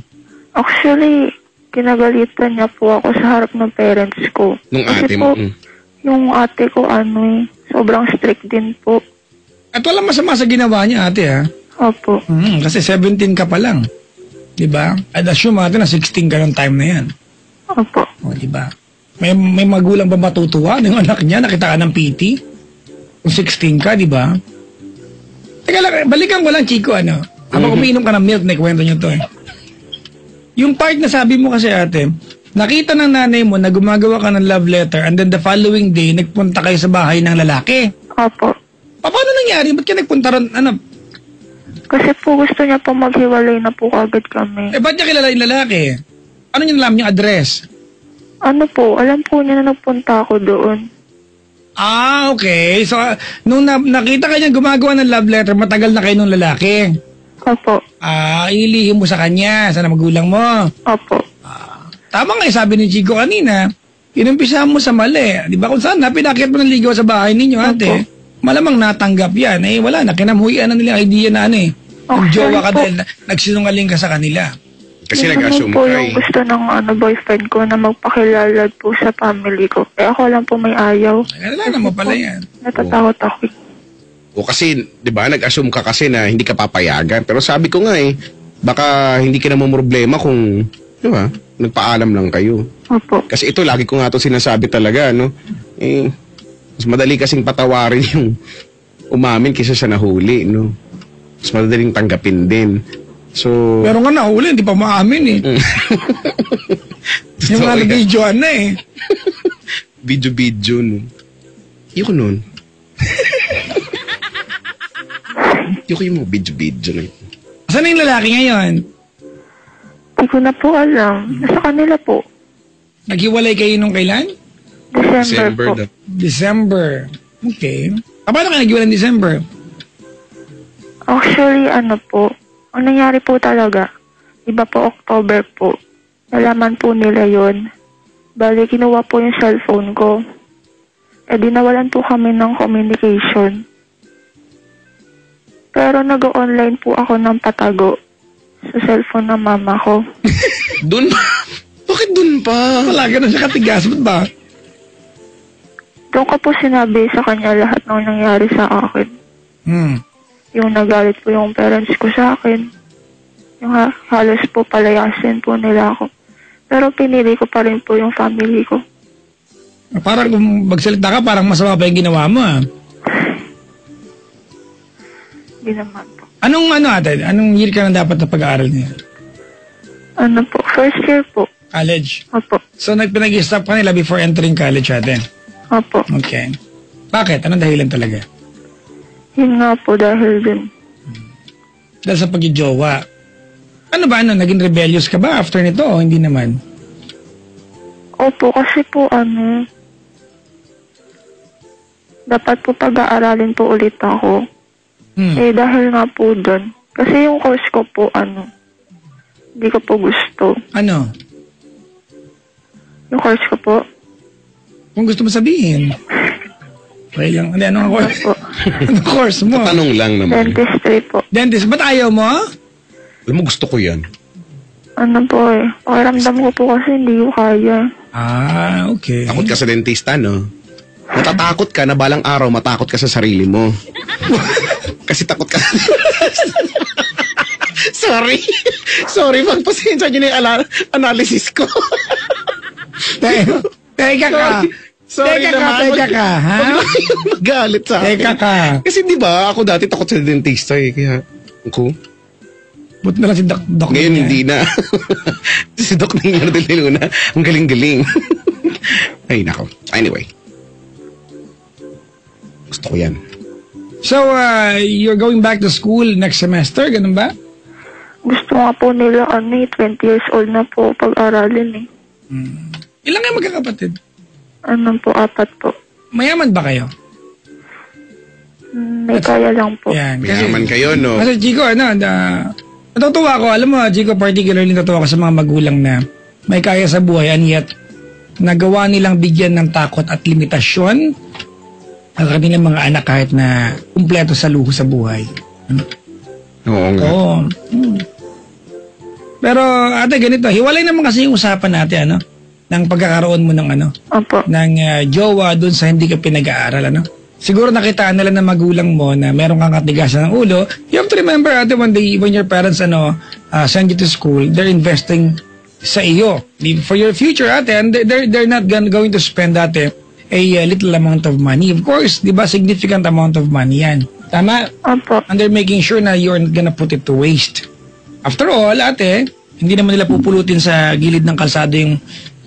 Actually, kinagalitan niya po ako sa harap ng parents ko. Nung Kasi ate po, mo. yung ate ko, sobrang strict din po. At walang masama sa ginawa niya, ate, ha? Opo. Kasi 17 ka pa lang. Diba? I'd assume ate na 16 ka ng time na yan. Opo. O, diba? May magulang ba matutuwa ng anak niya? Nakita ka ng PT? Kung 16 ka, diba? Teka lang, balikan ko lang, Chico, Habang umiinom ka ng milk, kwento niyo to, eh. Yung part na sabi mo kasi, ate, nakita ng nanay mo na gumagawa ka ng love letter and then the following day, nagpunta kayo sa bahay ng lalaki. Opo. Paano nangyari? Ba't ka nagpunta ron? Kasi po gusto niya po maghiwalay na po agad kami. Ba't niya kilala yung lalaki? Ano niya alam yung address? Alam po niya na nagpunta ako doon. Ah, okay. So, nung nakita ka niya gumagawa ng love letter, matagal na kayo nung lalaki. Opo. Ilihim mo sa kanya, sa magulang mo. Opo. Tama nga sabi ni Chico kanina, inumpisahan mo sa mali. Di ba kung saan pinakit mo ng ligaw sa bahay ninyo, ate? Opo. Malamang natanggap yan. Wala na, kinamuhian na nila idea na jowa ka dahil nagsinungaling ka sa kanila. Kasi Yun nag-assume po ka yung gusto ng boyfriend ko na magpakilala po sa family ko. Ako lang po may ayaw. Kailangan mo pala yan. Natatakot ako. O kasi, di ba, nag-assume ka kasi na hindi ka papayagan. Pero sabi ko nga baka hindi ka naman problema kung, di ba, nagpaalam lang kayo. Opo. Kasi ito, lagi ko nga ito sinasabi talaga, mas madali kasing patawarin yung umamin kaysa sa nahuli, Mas madaling tanggapin din. So, Pero nga nahuli, hindi pa maamin Yung mga nag-videoan na Video, Yung nun. Yung mga video na yun. Saan na yung lalaki ngayon? Hindi ko na po alam. Nasa kanila po. Naghiwalay kayo nung kailan? December po. December. Okay. Paano ka naghiwalay ng December? Actually, po. Ang nangyari po talaga, iba po October po. Nalaman po nila yon. Bali, kinuha po yung cellphone ko. Dinawalan po kami ng communication. Pero nag-online po ako ng patago sa cellphone ng mama ko. Dun pa? Bakit dun pa? Wala ka na siya katigas. Ba't ba? Doon ko po sinabi sa kanya lahat ng nangyari sa akin. Yung nagalit po yung parents ko sa akin. Yung halos po palayasin po nila ako. Pero pinili ko pa rin po yung family ko. Parang kung magsalita ka, parang masama pa yung ginawa mo Hindi naman po. Ate? Anong year ka na dapat na pag-aaral niya? Po? First year po. College? Opo. So, pinag-stop ka nila before entering college, ate? Opo. Okay. Bakit? Anong dahilan talaga? Yun nga po dahil din. Dahil sa pag-jowa. Naging rebellious ka ba after nito o hindi naman? Opo, kasi po dapat po pag-aaralin po ulit ako. Dahil nga po doon. Kasi yung course ko po, hindi ko po gusto. Ano? Yung course ko po. Kung gusto mo sabihin. Okay lang. Anong course? Anong course mo? Tanong lang naman. Dentistry po. Dentist. Ba't ayaw mo? Alam mo, gusto ko yan. Pakiramdam ko po kasi hindi ko kaya. Okay. Takot ka sa dentista, Matatakot ka na balang araw matakot ka sa sarili mo. Kasi takot ka. Sorry, magpasensya nyo na yung analysis ko. Teka ka. Sorry naman. Teka ka, ha? Magalit sa akin. Teka ka. Kasi di ba ako dati takot sa dentista kaya ako. Buti na lang si Doc Ngayon niya. hindi na. Si Doc Nino de Luna, ang galing-galing. Ay, nako. Anyway. Gusto ko yan. So, you're going back to school next semester, ganun ba? Gusto nga po nila 20 years old na po pag-aralin Ilan kayo magkakapatid? 4 po. Mayaman ba kayo? May kaya lang po. Yan. Mayaman kayo, no? Kasi Chico, natutuwa ko. Alam mo, Chico, particularly natutuwa ko sa mga magulang na may kaya sa buhay and yet nagawa nilang bigyan ng takot at limitasyon ang kanilang mga anak kahit na kumpleto sa luho sa buhay. Oo nga. Oo. Pero ate, ganito, hiwalay naman kasi yung usapan natin, ng pagkakaroon mo ng Opo. ng jowa dun sa hindi ka pinag-aaral, Siguro nakitaan nila ng magulang mo na meron kang katigasan ng ulo. You have to remember, ate, when your parents send you to school, they're investing sa iyo for your future, ate, and they're not going to spend, ate, a little amount of money. Of course, di ba, significant amount of money yan. Tama? Opo. And they're making sure na you're not gonna put it to waste. After all, ate, hindi naman nila pupulutin sa gilid ng kalsada yung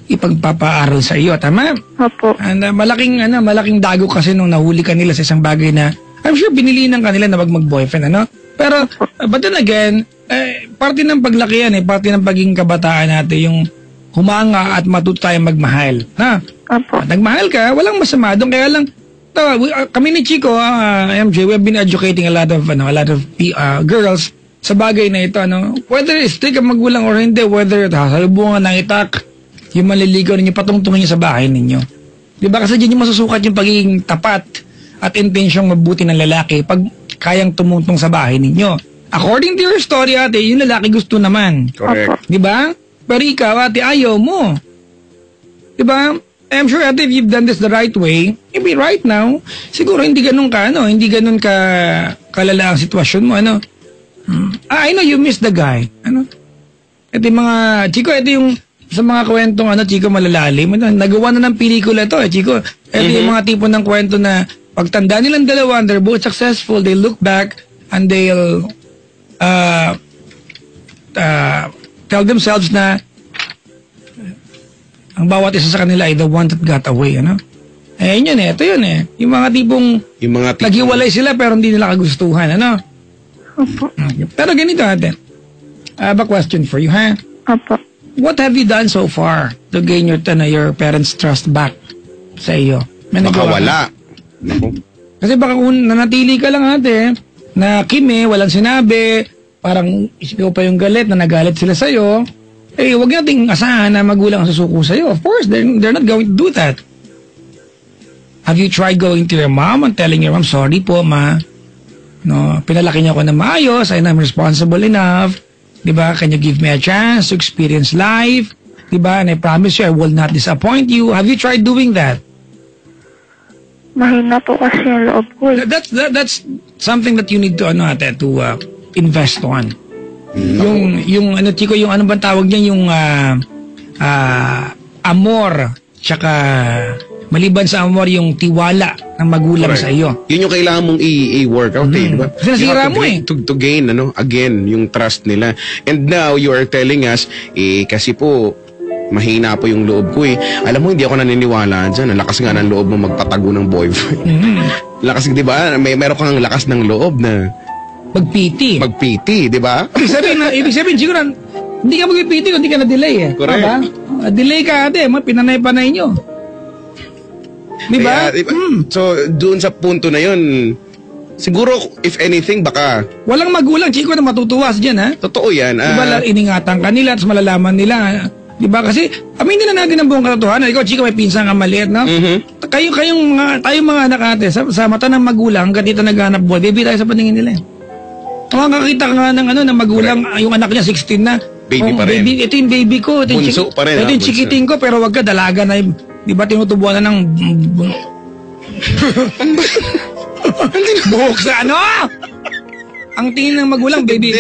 ipagpapaaral sa iyo. Tama? Opo. And malaking dago kasi nung nahuli ka nila sa isang bagay na I'm sure binilinan kanila na wag mag-boyfriend, Pero, but then again, parte ng paglaki yan, parte ng pagiging kabataan natin, yung humanga at matuto tayong magmahal. Opo. Nagmahal ka, walang masama doon. Kaya lang, kami ni Chico, MJ, we have been educating a lot of girls sa bagay na ito. Whether strict ang magulang or hindi, whether sasalubungan ng itak, yung maliligaw ninyo, patungtungin nyo sa bahay ninyo. Diba? Kasi dyan yung masusukat yung pagiging tapat at intensyong mabuti ng lalaki pag kayang tumungtong sa bahay ninyo. According to your story, ate, yung lalaki gusto naman. Correct. Diba? Pero ikaw, ate, ayaw mo. Diba? I'm sure, ate, if you've done this the right way, maybe right now, siguro hindi ganun ka, hindi ganun ka kalala ang sitwasyon mo, I know you miss the guy, Ito yung mga, Chico, ito yung sa mga kwentong, Chico, malalalim. Nagawa na ng pelikula ito, Chico. Ito yung mga tipo ng kwento na pagtanda nilang dalawa, they're both successful, they look back, and they'll tell themselves na ang bawat isa sa kanila ay the one that got away, Yun yun, ito yun, Yung mga tipong naghiwalay sila pero hindi nila kagustuhan, Opo. Pero ganito, ate. I have a question for you, ha? Opo. What have you done so far to gain your parents' trust back sa iyo? May Baka nagawa ka? wala. Naku. Kasi baka kung nanatili ka lang, ate, na kime, walang sinabi, parang ikaw pa yung galit na nagalit sila sa'yo, wag nating asahan na magulang ang susuko sa'yo. Of course, they're not going to do that. Have you tried going to your mom and telling your mom, sorry po, ma, pinalaki niyo ako na maayos, and I'm responsible enough, diba? Can you give me a chance to experience life? Diba? And I promise you, I will not disappoint you. Have you tried doing that? Mahina po kasi yung loob ko. That's something that you need to invest on. Yung Chico, yung ano bang tawag niya, yung amor, tsaka maliban sa amor, yung tiwala ng magulang sa iyo. Yun yung kailangan mong i-work out, di ba? Sinasira mo, To gain, again, yung trust nila. And now, you are telling us, kasi po, mahina po yung loob ko, Alam mo, hindi ako naniniwala dyan. Ang lakas nga ng loob mo magpatago ng boyfriend. Lakas, di ba? Meron kang lakas ng loob na magpiti, di ba? Ibig sabihin, siguro, hindi ka magpiti kung hindi ka na-delay, Correct. Diba? Delay ka, ate, pinanay-panay nyo. Diba? Diba? So, doon sa punto na yun, siguro, if anything, baka walang magulang, Chico, na matutuwas dyan, ha? totoo yan. Diba, iningatan ka nila, tapos malalaman nila, diba? Kasi, aminin na natin ang buong katotohanan. Ikaw, Chico, may pinsan ka maliit, no? Tayong mga anak, ate, sa mata ng magulang, katita naghanap buhay, baby tayo sa paningin nila, kakakita ka nga ng magulang, yung anak niya 16 na. Baby pa rin. Ito yung baby ko. Bunso pa rin. Ito yung chikiting ko, pero wag ka, dalaga na yung, di ba, tinutubuan na ng buhok sa ang tingin ng magulang, baby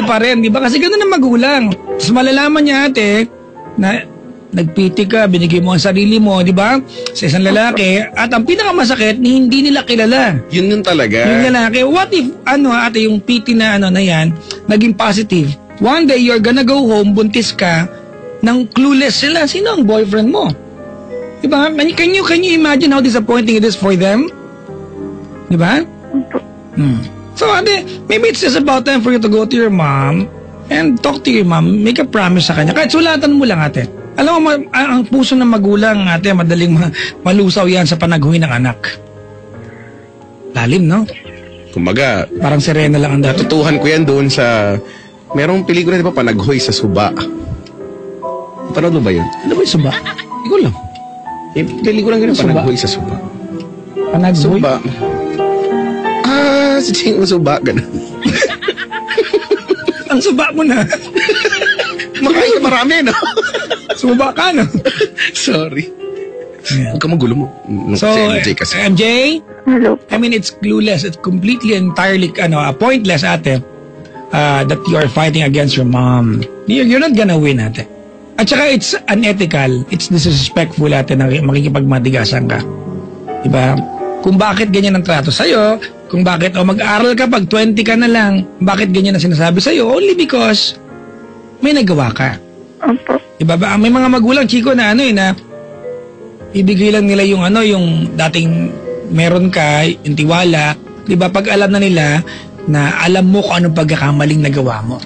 pa rin, di ba? Kasi ganun ang magulang. Tapos malalaman niya, ate, na nagpiti ka, binigay mo ang sarili mo, di ba? Sa isang lalaki. At ang pinakamasakit, hindi nila kilala. Yun talaga. Yung lalaki. What if, ate, yung piti na na yan, naging positive. One day, you're gonna go home, buntis ka, nang clueless sila. Sino ang boyfriend mo? Di ba? Can you imagine how disappointing it is for them? Di ba? So, ate, maybe it's just about time for you to go to your mom and talk to your mom. Make a promise sa kanya. Kahit sulatan mo lang, ate. Alam mo, ang puso ng magulang, ate, madaling malusaw yan sa panaghuhi ng anak. Lalim, no? Kumbaga, parang Serena lang ang dapat. natutuhan ko yan doon sa, merong pelikula, di ba, Panaghoy sa Suba. Panood mo ba yun? Ano ba yung suba? Hindi ko lang. Dali ko lang ganun, Suba? panaghoy sa suba. Panaghoy? Suba. Si Ching suba, ganun. Ang suba mo na. Makain ka marami, no? Suba ka, no? Sorry. Yeah. Huwag ka magulo mo. So, Si MJ kasi. MJ, Hello po. I mean, it's clueless. It's completely, entirely, pointless, ate, that you are fighting against your mom. You're not gonna win, ate. At saka, it's unethical. It's disrespectful, ate, na makikipagmatigasan ka. Diba? Kung bakit ganyan ang trato sa'yo, kung bakit, mag-aaral ka pag 20 ka na lang, bakit ganyan ang sinasabi sa'yo? Only because may nagawa ka. Opo. Diba ba? May mga magulang, Chico, na na ibigay lang nila yung yung dating meron ka, yung tiwala. Diba? Pag alam na nila na alam mo kung anong pagkakamaling nagawa mo.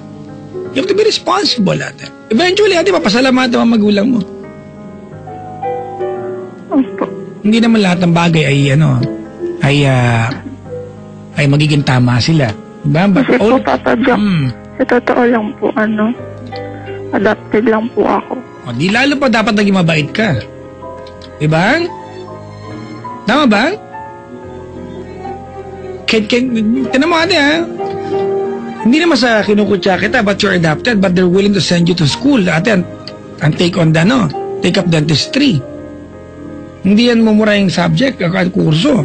You have to be responsible, ate. Eventually, ate, papasalamatan ang magulang mo. Opo. Hindi naman lahat ng bagay ay magiging tama sila. Diba? Kasi po, Papa Jack, Hmm. sa totoo lang po, adopted lang po ako. O, di lalo pa dapat naging mabait ka. Diba? Tama ba? Tinan mo ate ha. Hindi naman sa kinukutya kita but you're adopted but they're willing to send you to school. Ate, and take on take up dentistry. Hindi yan mumura yung subject, kurso.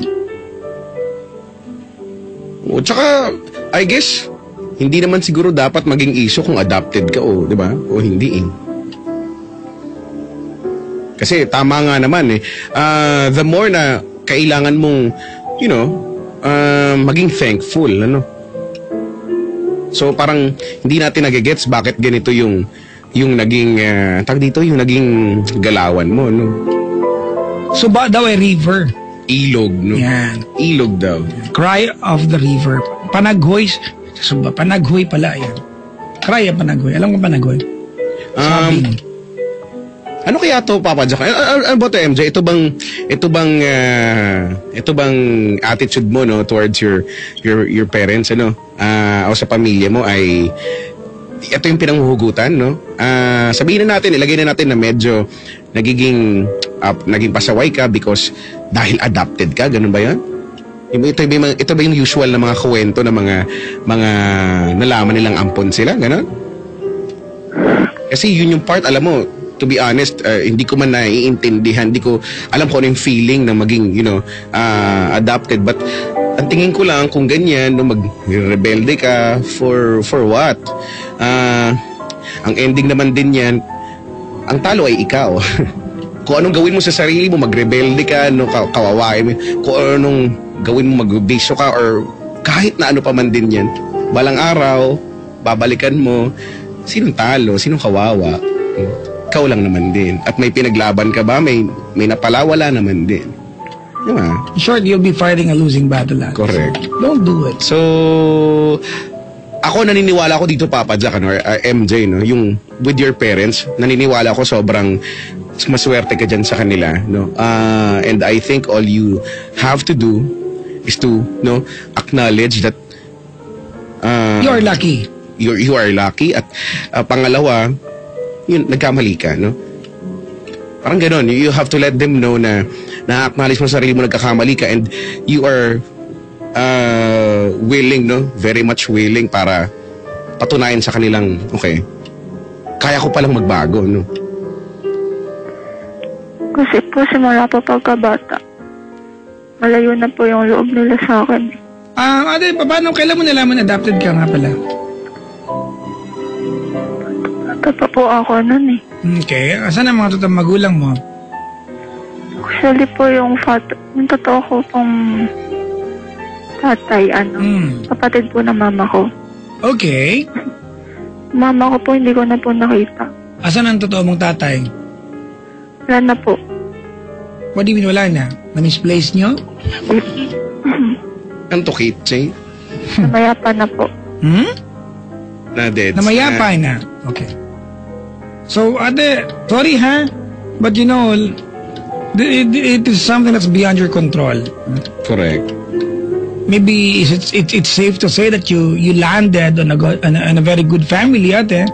O, tsaka, I guess, hindi naman siguro dapat maging issue kung adopted ka o, di ba? O hindi eh. Kasi tama nga naman eh. The more na kailangan mong, maging thankful, So parang hindi natin nagigets bakit ganito yung naging, yung naging galawan mo, no? Suba daw ay river. Ilog, no? Yan. Ilog daw. Cry of the river. Panaghoy. Suba, panaghoy pala yan. Cry ang panaghoy. Alam mo panaghoy? Sabi. Ano kaya to, Papa Jack? Ano ba to, MJ? Ito bang attitude mo, no, towards your parents, o sa pamilya mo ay ito yung pinanghuhugutan, no? Sabihin na natin, ilagay na natin na medyo naging pasaway ka because dahil adopted ka, ganun ba 'yan? Ito ba yung usual na mga kwento na mga nalaman nilang ampon sila, ganun? Kasi yun yung part, alam mo, to be honest, hindi ko man naiintindihan, hindi ko alam kung ano yung feeling na maging, adopted. But ang tingin ko lang kung ganyan, mag-rebelde ka for what? Ang ending naman din yan, ang talo ay ikaw. Kung anong gawin mo sa sarili mo, magrebelde ka, kawawain mo, kung anong gawin mo, magbisyo ka, or kahit na ano pa man din yan, balang araw, babalikan mo, sinong talo, sinong kawawa? Ikaw lang naman din. At may pinaglaban ka ba? May napalawala naman din. Diba? In short, you'll be fighting a losing battle. Correct. So, don't do it. So, ako naniniwala ko dito, Papa Jack, or MJ, no? Yung with your parents, naniniwala ko sobrang maswerte ka dyan sa kanila, no? And I think all you have to do is to, acknowledge that You're lucky. You are lucky. At pangalawa, yun, nagkamali ka, no? Parang gano'n, you have to let them know na na-acknowledge mo sa sarili mo nagkakamali ka and you are willing, no? Very much willing para patunayan sa kanilang, okay, kaya ko palang magbago, no? Kasi po simula po pagkabata, malayo na po yung loob nila sa akin. Ate, paano, kailan mo nalaman adopted ka nga pala? Bata po ako nun eh. Okay, asan ang mga totoong magulang mo? Actually po yung totoo ko pong tatay, kapatid po ng mama ko. Okay. Mama ko po hindi ko na po nakita. Asan ang totoo mong tatay? Wala na po. What do you mean wala na? Na-misplace nyo? Ang tukit, Jay? Namayapa na po. Na dead. Namayapay na. Okay. So, ate, sorry ha, but it is something that's beyond your control. Correct. Maybe it's safe to say that you landed on a very good family, ate.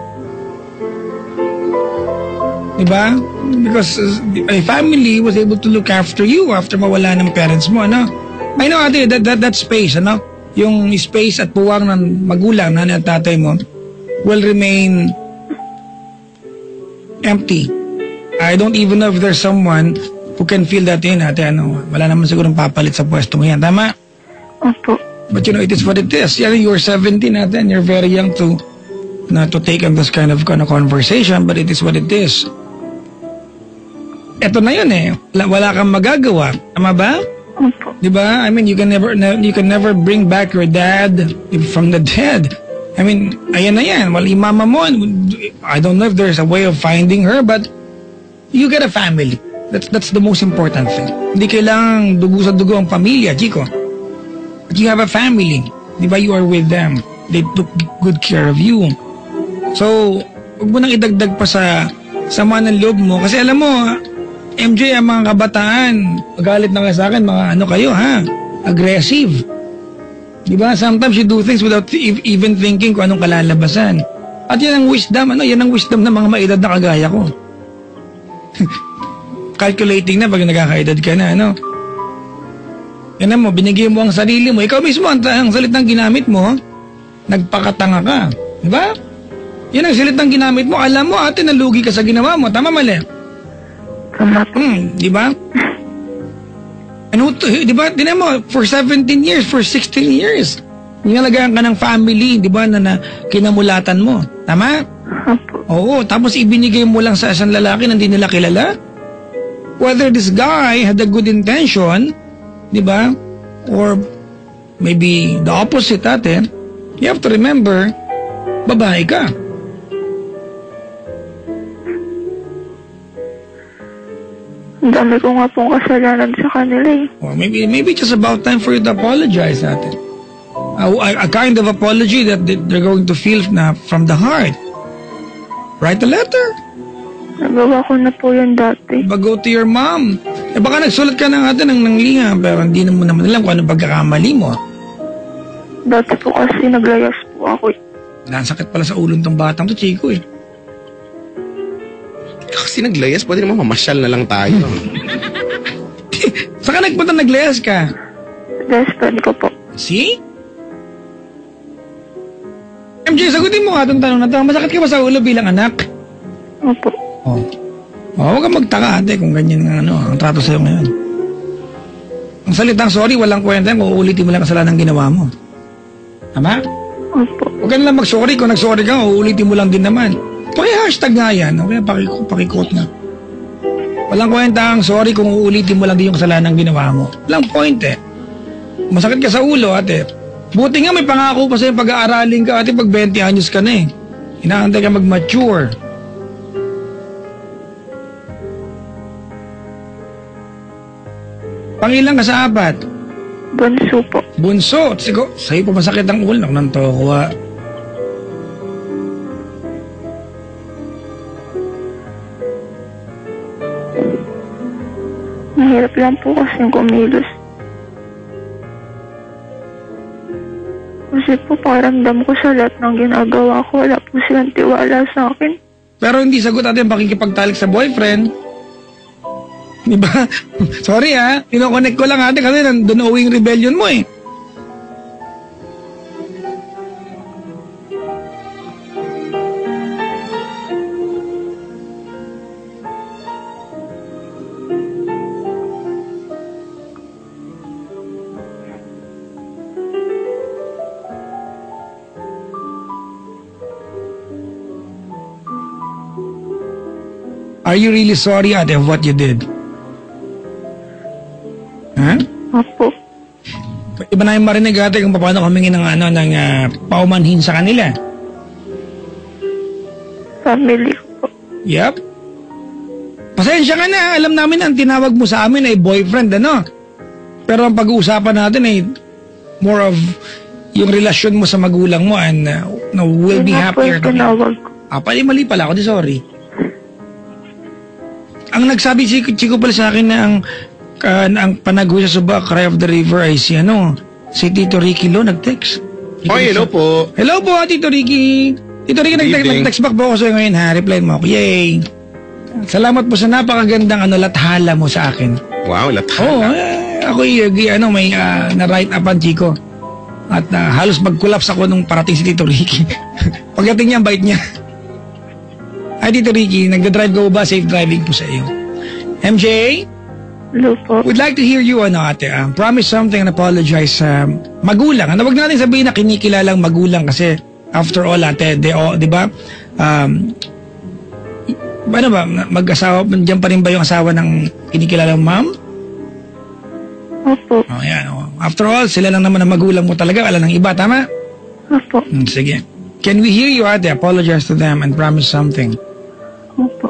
Diba? because a family was able to look after you after mawala ng parents mo, ano? I know, ate, that space, ano? Yung space at puwang ng magulang, nanay at tatay mo, will remain empty. I don't even know if there's someone who can feel that in, ate, ano? Wala naman sigurong papalit sa pwesto mo yan, tama? Opo. But you know, it is what it is. Yeah, you're 17 ate, and you're very young to not to take on this kind of conversation, but it is what it is. Eto na yun eh. Wala kang magagawa. Tama ba? Opo. Diba? I mean, you can never bring back your dad from the dead. I mean, ayan na yan. Well, yung mama mo, I don't know if there's a way of finding her, but you get a family. That's the most important thing. Hindi kailangang dugo sa dugo ang pamilya, Chico. But you have a family. Diba? You are with them. They took good care of you. So, huwag mo nang idagdag pa sa sama ng loob mo. Kasi alam mo, MJ, ang mga kabataan, magalit na nga sa akin, mga ano kayo, ha? Aggressive. Diba? Sometimes you do things without even thinking kung anong kalalabasan. At yan ang wisdom, ano? Yan ang wisdom ng mga maedad na kagaya ko. Calculating na pag nagkakaedad ka na, ano? Yan mo, binigay mo ang sarili mo. Ikaw mismo, ang salitang ginamit mo, nagpakatanga ka. Diba? Yan ang salitang ginamit mo. Alam mo, ate, nalugi ka sa ginawa mo. Tama, mali? Tama po. Diba? Ano, diba? Tinan mo, for 17 years, for 16 years, nilalagaan ka ng family, diba, na kinamulatan mo. Tama? Opo. Oo, tapos ibinigay mo lang sa isang lalaki na hindi nila kilala. Whether this guy had a good intention, diba? Or maybe the opposite, ate, you have to remember, babae ka. Ang dami ko nga pong kasalanan sa kanila eh. Or maybe just about time for you to apologize, ate. A kind of apology that they're going to feel na from the heart. Write a letter. Nagawa ko na po yun dati. Go to your mom. Baka nagsulat ka na ate ng liham, pero hindi mo naman alam kung ano pagkakamali mo. Dati po kasi naglayas po ako eh. Nasakit pala sa ulong tong batang to, Chico eh. Kasi naglayas, pwede naman mamasyal na lang tayo. Saka nagpunta naglayas ka? Best friend ko po. See? MJ, sagutin mo nga itong tanong na ito. Masakit ka ba sa ulo bilang anak? Opo. Huwag kang magtaka ate kung ganyan ang trato sa'yo ngayon. Ang salitang sorry, walang kwenta kung uulitin mo lang kasalanan ng ginawa mo. Tama? Opo. Huwag ka nalang mag-sorry. Kung nag-sorry ka, uulitin mo lang din naman. Paki-hashtag nga yan. Okay, paki-quote nga. Walang kwenta ang sorry kung uulitin mo lang din yung kasalanan ng ginawa mo. Walang point eh. Masakit ka sa ulo, ate. Buti nga may pangako pa sa'yo pag-aaralin ka, ate, pag 20 anyos ka na eh. Inaantay ka mag-mature. Pangilang ka sa apat? Bunso po. Bunso. Sigo, sa'yo pa masakit ang ulo. Nang tokuha. Mahirap lang po kasing kumilos. Kasi po pakiramdam ko sa lahat ng ginagawa ko, wala po silang tiwala sa akin. Pero hindi sagot natin pakikipagtalik sa boyfriend. Diba? Sorry ha, kinoconnect ko lang ate kasi nandun uwi yung rebellion mo eh. Are you really sorry, ate, of what you did? Ha? Opo. Iba na yung marinig, ate, kung paano kamingin ng paumanhin sa kanila. Family ko po. Yep. Pasensya ka na, alam namin ang tinawag mo sa amin ay boyfriend, ano? Pero ang pag-uusapan natin ay more of yung relasyon mo sa magulang mo and we'll be happier to together. Mali pala ako, di sorry. Ang nagsabi Chico pala sa akin na ang panagho sa Suba, Cry of the River ay si Tito Ricky Lo nag-text. Hello po. Hello po, Tito Ricky. Tito Ricky, nag-text back po ako sa'yo ngayon ha. Reply mo ako. Yay. Salamat po sa napakagandang lathala mo sa akin. Wow, Oo, lathala. ako may na-write upan, Chico. At halos mag-collapse ako nung parating si Tito Ricky. Pagdating niya, ang bait niya. Ay, Tito Ricky, nagda-drive ka ba? Safe driving po sa iyo. MJ? Hello po. Would like to hear you, ate. Promise something and apologize sa magulang. Huwag natin sabihin na kinikilalang magulang kasi after all, ate, di ba? Ano ba? Mag-asawa, diyan pa rin ba yung asawa ng kinikilalang ma'am? Opo. Oh, yan. Oh. After all, sila lang naman ang magulang mo talaga. Wala ng iba, tama? Opo. Sige. Can we hear you, ate? Apologize to them and promise something. Opo.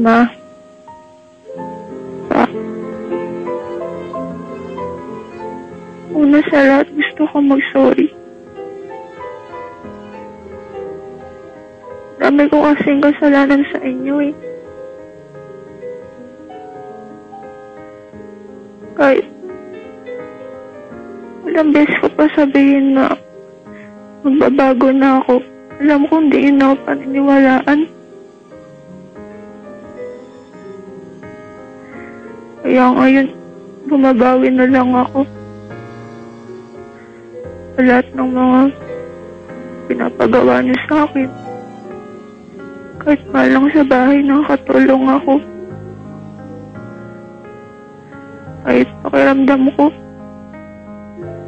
Ma. Pa. Una sa lahat, gusto ko mag-sorry. Dami ko kasing kasalanan sa inyo eh. Kahit ilang beses ko pa sabihin na magbabago na ako. Alam ko hindi yun ako paniniwalaan. Kaya ngayon, bumabawi na lang ako. Sa lahat ng mga pinapagawa niyo sa akin. Kahit nga lang sa bahay nakakatulong ako. Kahit pakiramdam ko,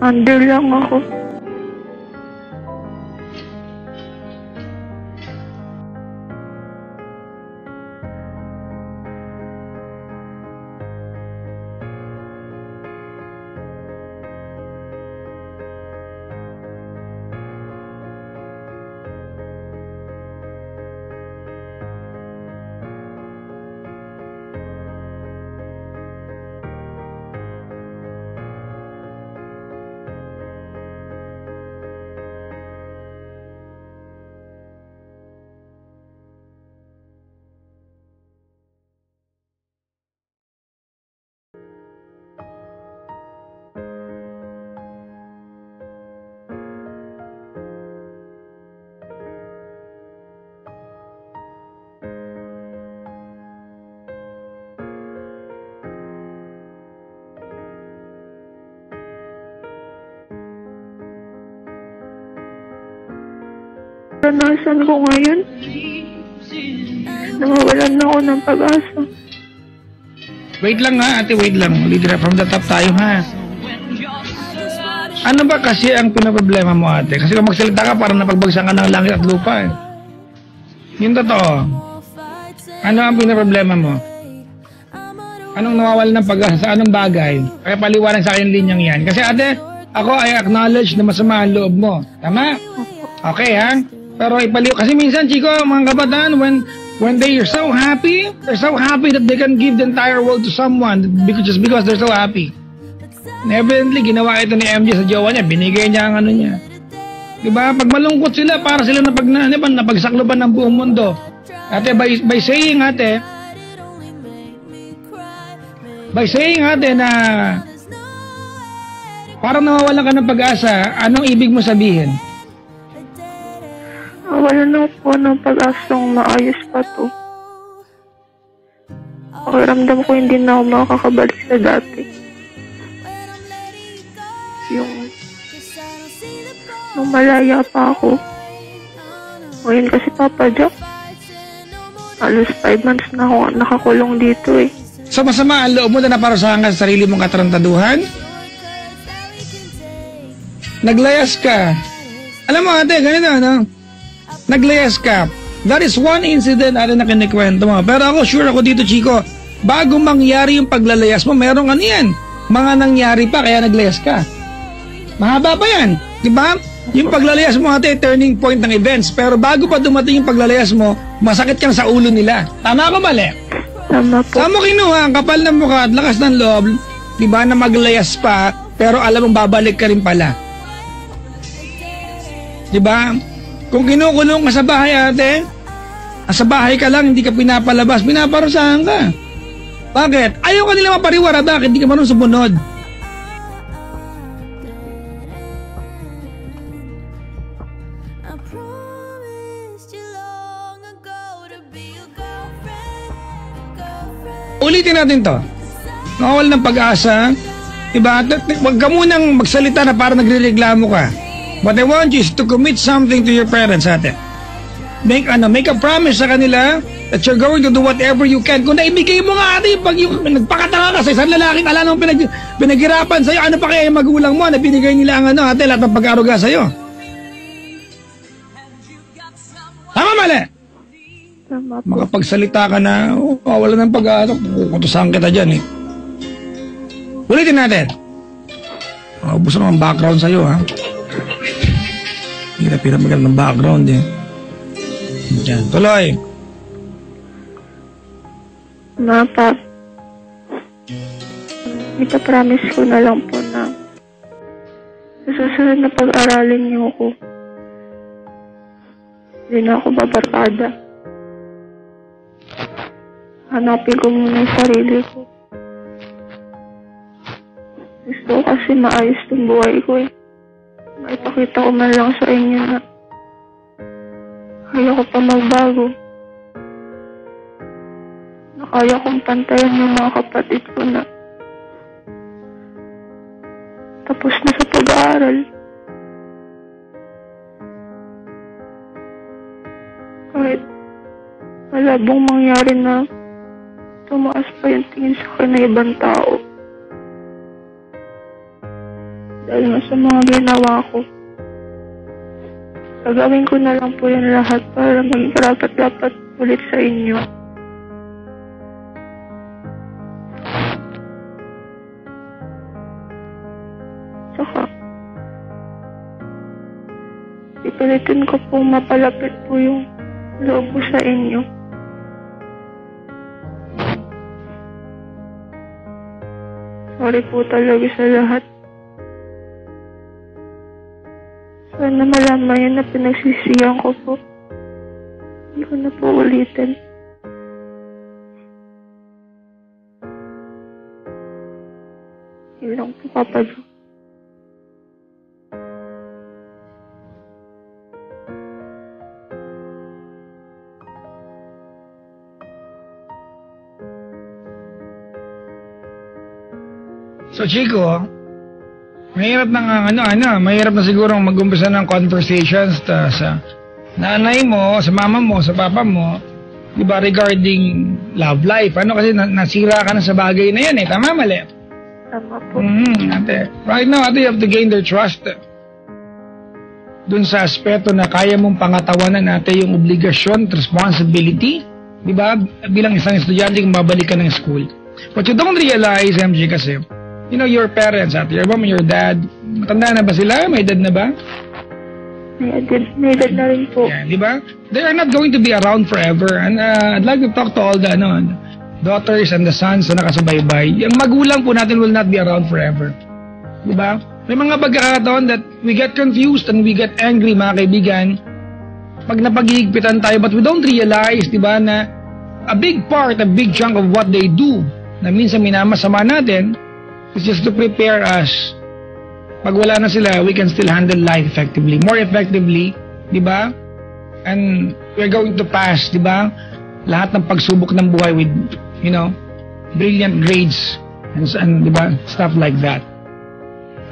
under lang ako. Naranasan ko ngayon, nawawalan na ako ng pag-asa. Wait lang ha, ate, wait lang. Leader, from the top tayo ha. Ano ba kasi ang pinaproblema mo, ate? Kasi kung magsalita ka, parang napagbagsan ka ng langit at lupa eh. Yung totoo. Ano ang pinaproblema mo? Anong nawawalan ng pag-asa sa anong bagay? Kaya paliwanag sa akin yung linyang yan. Kasi ate, ako I acknowledge na masama ang loob mo. Tama? Okay ha? Pero ipaliw kasi minsan, Chico, mga kabataan, when they are so happy, they're so happy that they can give the entire world to someone just because they're so happy. And evidently, ginawa ito ni MJ sa jowa niya, binigay niya ang ano niya. Diba? Pag malungkot sila, para sila napagsakloban ng buong mundo. Ate, by saying ate na parang nawawalan ka ng pag-asa, anong ibig mo sabihin? Wala na po ng pag-asang maayos pa to. Pakiramdam ko hindi na ako makakabalik sa dati. Nung malaya pa ako. Ngayon kasi Papa Jack, halos 5 months na ako nakakulong dito eh. So masama ang loob mo na naparusahan ka sa sarili mong katarantaduhan? Naglayas ka. Alam mo ate, ganito ano? Naglayas ka. That is one incident na kinikwento mo. Pero ako, sure ako dito, Chico, bago mangyari yung paglalayas mo, merong ano yan. Mga nangyari pa, kaya naglayas ka. Mahaba pa yan. Diba? Yung paglalayas mo, ate, turning point ng events. Pero bago pa dumating yung paglalayas mo, masakit kang sa ulo nila. Tama ako, mali? Tama po. Saan mo kinuha? Ang kapal ng mukha at lakas ng loob, diba, na maglayas pa, pero alam mong babalik ka rin pala. Diba? Kung kinukulong ka sa bahay, ate, sa bahay ka lang, hindi ka pinapalabas, pinaparusahan ka. Bakit? Ayaw ka nila mapariwara, bakit? Hindi ka marunong sumunod. Ulitin natin to. Nakawal ng pag-asa. Diba? Huwag ka munang magsalita na para nagre-reklamo ka. What I want you is to commit something to your parents, ate. Make a promise sa kanila that you're going to do whatever you can. Kung naibigay mo nga ate, pag yung nagpakatanga ka sa isang lalaking ala nang pinaghirapan sa'yo, ano pa kaya yung magulang mo na binigay nila ang ate, lahat ng pag-aruga sa'yo? Tama, mali? Tama po. Makapagsalita ka na, wala ng pag-asa, kukutusahan kita dyan eh. Ulitin natin. Gusto naman background sa'yo, ha? Hirap-hirap maganda ng background, eh. Diyan, tuloy. Pap, itapromise ko na lang po na sa susunod na pag-aralin niyo ako. Hindi na ako babarkada. Hanapin ko muna yung sarili ko. Gusto ko kasi maayos yung buhay ko eh. Maipakita ko man lang sa inyo na kaya ko pa magbago. Na kaya kong pantayan yung mga kapatid ko na tapos na sa pag-aaral. Kahit malabong mangyari na tumaas pa yung tingin sa akin ng ibang tao. Dahil nga sa mga ginawa ko. Gagawin ko na lang po yan lahat para maging karapat-dapat ulit sa inyo. Saka, ipilitin ko pong mapalapit po yung loob ko sa inyo. Sorry po talaga sa lahat. Sana malaman yun na pinagsisiyan ko po. Hindi ko na po ulitin. Yun lang po, Papa Jo. So, Chico, mahirap na mahirap na siguro mag-umpisa ng conversations sa nanay mo, sa mama mo, sa papa mo, di ba, regarding love life. Kasi nasira ka na sa bagay na yan eh. Tama, mali? Tama po. Ate. Right now, ate, you have to gain their trust. Dun sa aspeto na kaya mong pangatawanan natin yung obligasyon, responsibility, di ba, bilang isang estudyante kung babalik ka ng school. But you don't realize, MJ, kasi, your parents, ate, your mom and your dad, matanda na ba sila? May edad na ba? May edad na rin po. Yeah, di ba? They are not going to be around forever. And I'd like to talk to all the daughters and the sons na nakasubaybay. Yung magulang po natin will not be around forever. Di ba? May mga pagkakataon that we get confused and we get angry, mga kaibigan, pag napag-iigpitan tayo, but we don't realize, di ba, na a big chunk of what they do, na minsan minamasama natin, it's just to prepare us. Pag wala na sila, we can still handle life effectively. More effectively, di ba? And we're going to pass, di ba? Lahat ng pagsubok ng buhay with, brilliant grades and di ba? Stuff like that.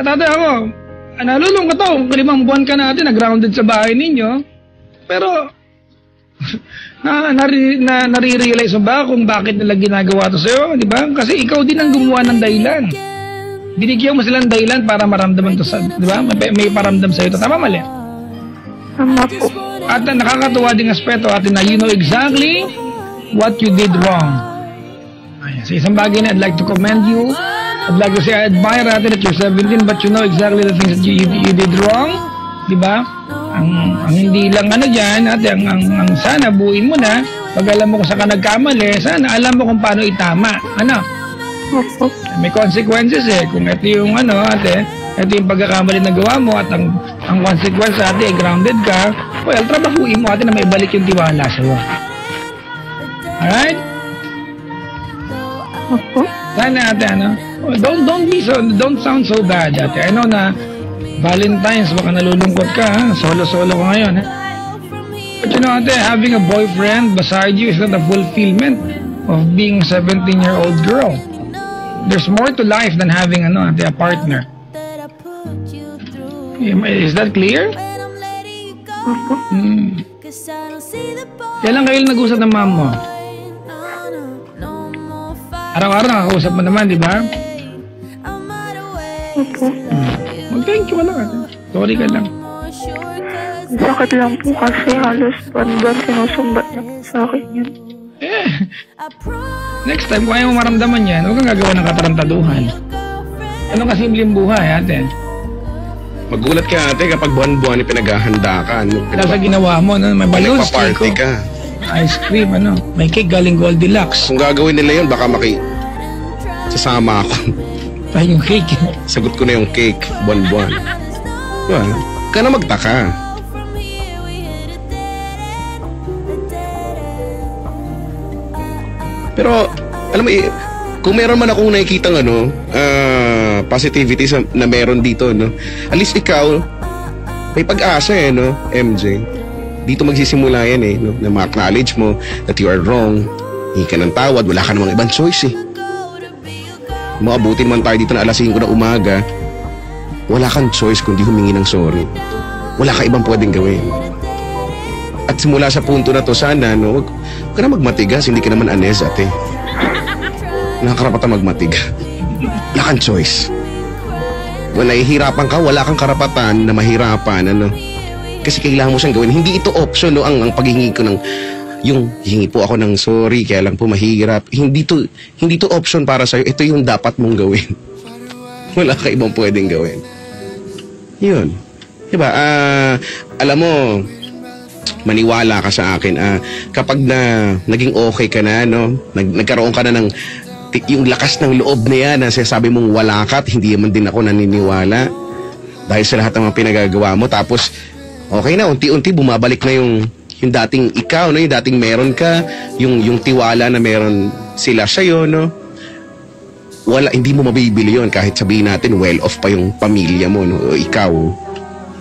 At ate ako, nalulungkot ako, 5 buwan ka natin, na-grounded sa bahay ninyo. Pero, nare-realize mo ba kung bakit nila ginagawa to sa'yo, di ba? Kasi ikaw din ang gumawa ng dahilan. Binigyan mo silang dahilan para maramdaman to sa, di ba? May paramdam sa'yo to. Tama, mali? Tama po. At nakakatuwa ding aspeto atin na you know exactly what you did wrong. Ayan. Sa isang bagay na I'd like to commend you. I'd like to say I admire natin that you're 17 but you know exactly the things that you did wrong. Di ba? Ang hindi lang dyan, ang sana buuin mo na, pag alam mo kung saan ka nagkamali, sana alam mo kung paano itama. Opo. May consequences eh. Kung ito yung ate, ito yung pagkakamali na gawa mo at ang consequence ate, grounded ka, well, trabahuin mo ate na may balik yung tiwala sa'yo. Alright? Opo. Sana ate, don't sound so bad ate. I know na Valentine's, baka nalulungkot ka, ha? Solo-solo ka ngayon, ha? But ate, having a boyfriend beside you is not a fulfillment of being a 17-year-old girl. There's more to life than having a partner. Is that clear? Opo. Kailan kayo nag-usap ng mom mo? Araw-araw nakakausap mo naman, di ba? Opo. Mag-thank you ka lang. Sorry ka lang. Sakit lang po kasi halos buwan sinusumbat niya po sa akin yun. Next time, kung ayaw mo maramdaman yan, huwag kang gagawa ng katarantaduhan. Ano kasimpleng buhay, ate? Magulat ka ate kapag buwan-buwan pinaghahanda ka. Sa ginawa mo, may balloons, Nagpa-party ka. ice cream, may cake galing Goldilocks. Kung gagawin nila yun, baka sasama ako. Ay, yung cake. Sagot ko na yung cake, buwan-buwan. Diba? Ka na magtaka. Pero, alam mo, kung meron man akong nakikitang positivity na meron dito, no? At least ikaw, may pag-asa no, MJ. Dito magsisimula yan no? Na ma-acknowledge mo that you are wrong, hindi ka ng tawad, wala ka namang ibang choice Maabutin man tayo dito na alas 5 na umaga, wala kang choice kundi humingi ng sorry. Wala ka ibang pwedeng gawin. At simula sa punto na to, sana, no, huwag ka na magmatigas, hindi ka naman anes, ate. Nakakarapatan magmatiga. Wala kang choice. Wala, hihirapan ka, wala kang karapatan na mahirapan, Kasi kailangan mo siyang gawin. Hindi ito option, no, ang paghingi ko ng, yung hingi po ako ng sorry, kaya lang po mahirap. Hindi to option para sa'yo. Ito yung dapat mong gawin. Wala ka ibang pwedeng gawin. Yun. Diba? Alam mo, maniwala ka sa akin. Kapag naging okay ka na, no? Nagkaroon ka na ng yung lakas ng loob na yan na sabi mong wala ka at hindi man din ako naniniwala dahil sa lahat ng mga pinagagawa mo. Tapos, okay na, unti-unti bumabalik na yung dating ikaw, no? Yung dating meron ka, yung tiwala na meron sila sa'yo, no? Wala, hindi mo mabibili yon kahit sabihin natin well off pa yung pamilya mo, no? O ikaw,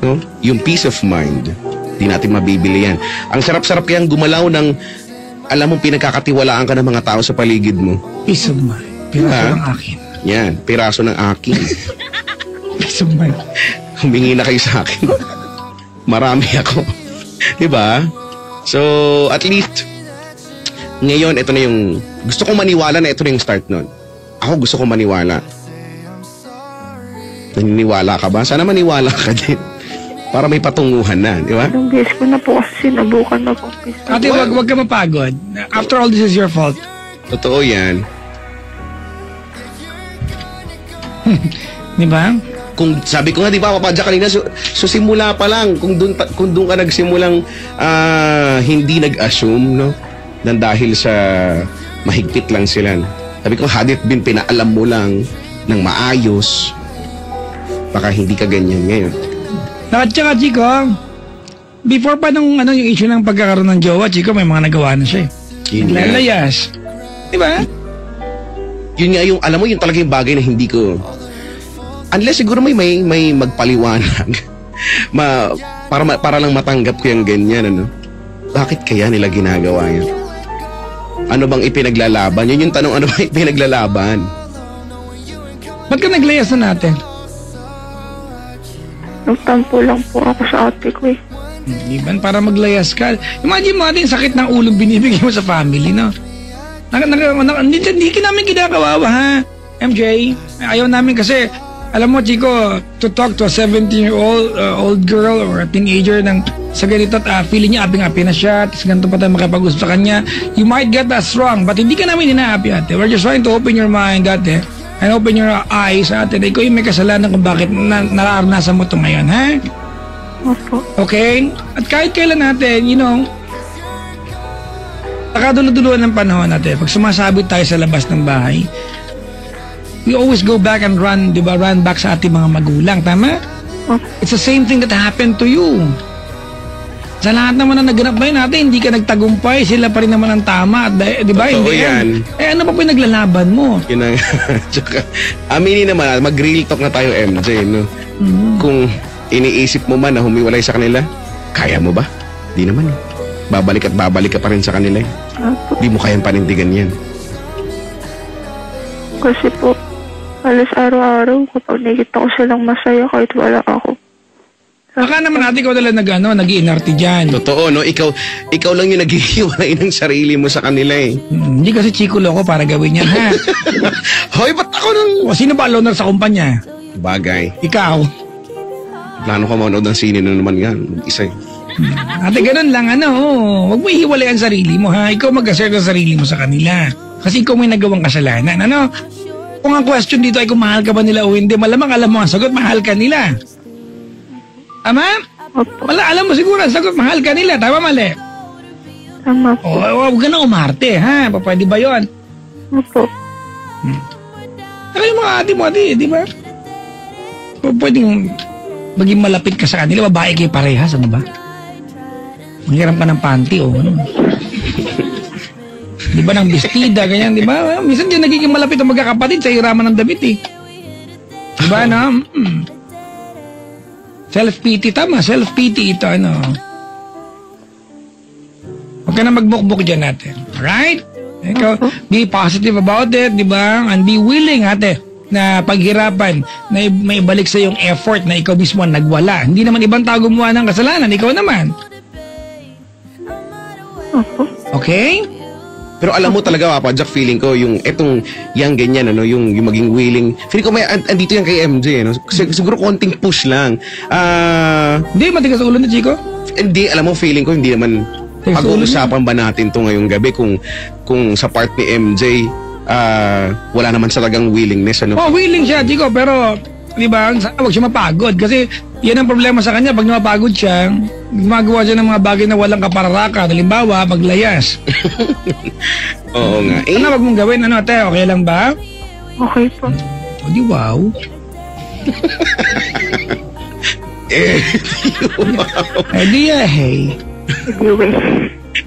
no? Yung peace of mind, hindi natin mabibili yan. Ang sarap-sarap kayang gumalaw ng alam mong pinagkakatiwalaan ka ng mga tao sa paligid mo. Peace of mind. Piraso ng akin. Yan, piraso ng akin. Peace of mind. Humingi na kayo sa akin. Marami ako. Diba? So, at least, ngayon, ito na yung, gusto kong maniwala na ito na yung start nun. Ako gusto kong maniwala. Naniniwala ka ba? Sana maniwala ka din. Para may patunguhan na, di ba? Ilang beses ko na po kasi sinubukan mag-umpisa. Ate, wag ka mapagod. After all, this is your fault. Totoo yan. Di ba? Kung sabi ko nga, di ba, papadya kanina, so simula pa lang, kung doon ka nagsimulang hindi nag-assume, no? Nang dahil sa mahigpit lang sila. Sabi ko, had it been pinaalam mo lang ng maayos, baka hindi ka ganyan ngayon. At saka, Chico, before pa nung yung issue ng pagkakaroon ng jowa, Chico, may mga nagawa na siya. Lalayas. Di ba? Yun nga yung, alam mo, yun talaga yung bagay na hindi ko, unless siguro may magpaliwanag, para lang matanggap ko yung ganyan, Bakit kaya nila ginagawa yan? Ano bang ipinaglalaban? Yun yung tanong, ano bang ipinaglalaban? Ba't ka naglayas na natin? Nagtampo lang po ako sa ate ko Iban, para maglayas ka. Imagine mo natin sakit ng ulong binibigay mo sa family, no? Hindi ka namin kinakawawa, ha? MJ, ayaw namin kasi, alam mo, Chico, to talk to a 17-year-old girl or a teenager sa ganito at feeling niya aping-api na siya, tapos ganito pa tayo makipag-usap sa kanya, you might get us wrong, but hindi ka namin hinaapi, ate. We're just trying to open your mind, ate. And open your eyes, ate. Ikaw yung may kasalanan kung bakit nararanasan mo ito ngayon, ha? Opo. Okay? At kahit kailan natin, nakaduluduluan ng panahon natin. Pag sumasabit tayo sa labas ng bahay, we always go back and run, di ba? Run back sa ating mga magulang, tama? It's the same thing that happened to you. Sa lahat naman na naganap ba natin, hindi ka nagtagumpay, sila pa rin naman ang tama, di ba? Totoo yan. Ano pa pinaglalaban mo? Yun ang, tsaka, aminin naman, mag-real talk na tayo, MJ, no? Kung iniisip mo man na humiwalay sa kanila, kaya mo ba? Di naman. Babalik at babalik ka pa rin sa kanila. Di mo kayang panindigan yan. Kasi po, halos araw-araw kapag nakikita ko silang masaya kahit wala ako. Baka naman ate ko talaga nag-iinarte dyan. Totoo, no? Ikaw lang yung naghihiwalay ng sarili mo sa kanila eh. Hindi kasi chiko loko para gawin yan, ha? Hoy, ba't ako nang... O, sino ba loner sa kumpanya? Bagay. Ikaw. Plano ko manood ng sine na naman yan. Isa eh. Ate, ganun lang, huwag mo ihiwalay ang sarili mo, ha? Ikaw mag-assert ang sarili mo sa kanila. Kasi ikaw may nagawang kasalanan, ano? Kung ang question dito ay kung mahal ka ba nila o hindi, malamang alam mo ang sagot, mahal ka nila. Tama? Opo. Alam mo siguro ang sagot, mahal ka nila. Tama, mali? Tama po. Huwag ka na umarte, ha? Pwede ba yun? Opo. Saka yung mga ate mo, di ba? Pwedeng maging malapit ka sa kanila, babae kayo parehas, ano ba? Manghiram ka ng panty, ano? Di ba, ng bestida, ganyan, di ba? Minsan dyan nagiging malapit ang magkakapatid sa hiraman ng damit, eh. Di ba, no? Self-pity, tama. Self-pity ito, ano. Huwag ka na magbukbuk dyan natin. Alright? Ikaw, be positive about it, di ba? And be willing, ate, na paghirapan, na may balik sa yung effort na ikaw mismo ang nagwala. Hindi naman ibang tao gumawa ng kasalanan, ikaw naman. Opo. Okay? Pero alam mo talaga, Papa Jack, feeling ko yung etong yang ganyan, ano, yung maging willing. Feeling ko may andito yan kay MJ, ano. Siguro konting push lang. Hindi, matigas ulo na, Chico. Hindi, alam mo, feeling ko hindi naman pag-uusapan ba natin to ngayong gabi kung sa part ni MJ wala naman talagang willingness, ano. Oh, willing siya, Chico, pero di ba, huwag siya mapagod kasi yan ang problema sa kanya. Pag napapagod siya, gumagawa siya ng mga bagay na walang kapararaka. Halimbawa, maglayas. Oo nga. Ano wag mong gawin? Ano, ate? Okay lang ba? Okay po. O di wow. Di hey. Anyway.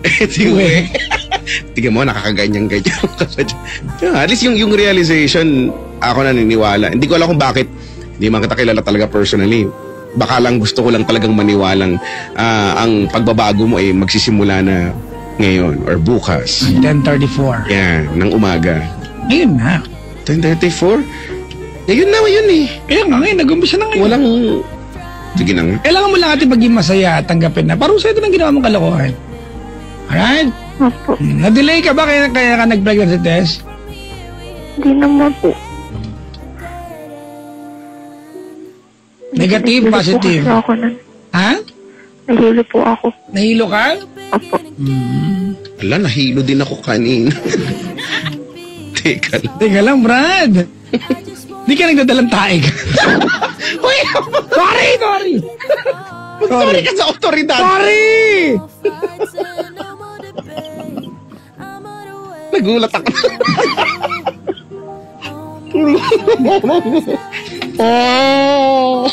Anyway. Tingnan mo, nakakaganyan-ganyan. At least yung realization, ako naniniwala. Hindi ko alam kung bakit hindi man kita kilala talaga personally. Baka lang gusto ko lang talagang maniwalang ang pagbabago mo ay magsisimula na ngayon or bukas. 10:34. Yan, ng umaga. Ayun na. 10:34? Ngayon na, yun eh. Kaya nga ngayon, nag-umpisa na ngayon. Walang... Sige na nga. Kailangan mo lang natin maging masaya at tanggapin na. Parusa ito ng ginawa mong kalokohan. Alright? Opo. Na-delay ka ba kaya ka nag-pregnancy test? Hindi naman po. Negative, Nahilo positive? po kasi ako nun. Ha? Nahilo po ako. Nahilo ka? Opo. Ala, nahilo din ako kanina. Teka lang. Teka lang, Brad. Di ka nagdadalang taig. Uy! Sorry! Sorry ka sa otoridad. Sorry! Nagulat ako. Oh.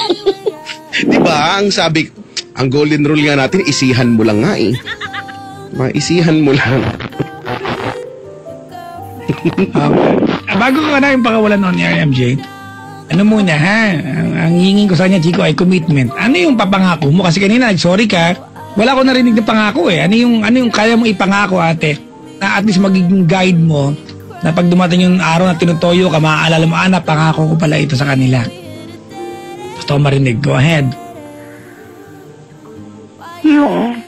Diba, ang sabi, ang golden rule nga natin, isihan mo lang nga eh. Maisihan mo lang. Bago ka na yung pakawalan noon ni RMJ, ano muna ha, ang hingin ko sa kanya, Chico, ay commitment. Ano yung papangako mo? Kasi kanina, sorry ka, wala ko narinig na pangako eh. Ano yung kaya mong ipangako, ate? Na at least magiging guide mo na pag dumating yung araw na tinutoyo ka, maaalala mo, pangako ko pala ito sa kanila. Gusto ko marinig. Go ahead. Yung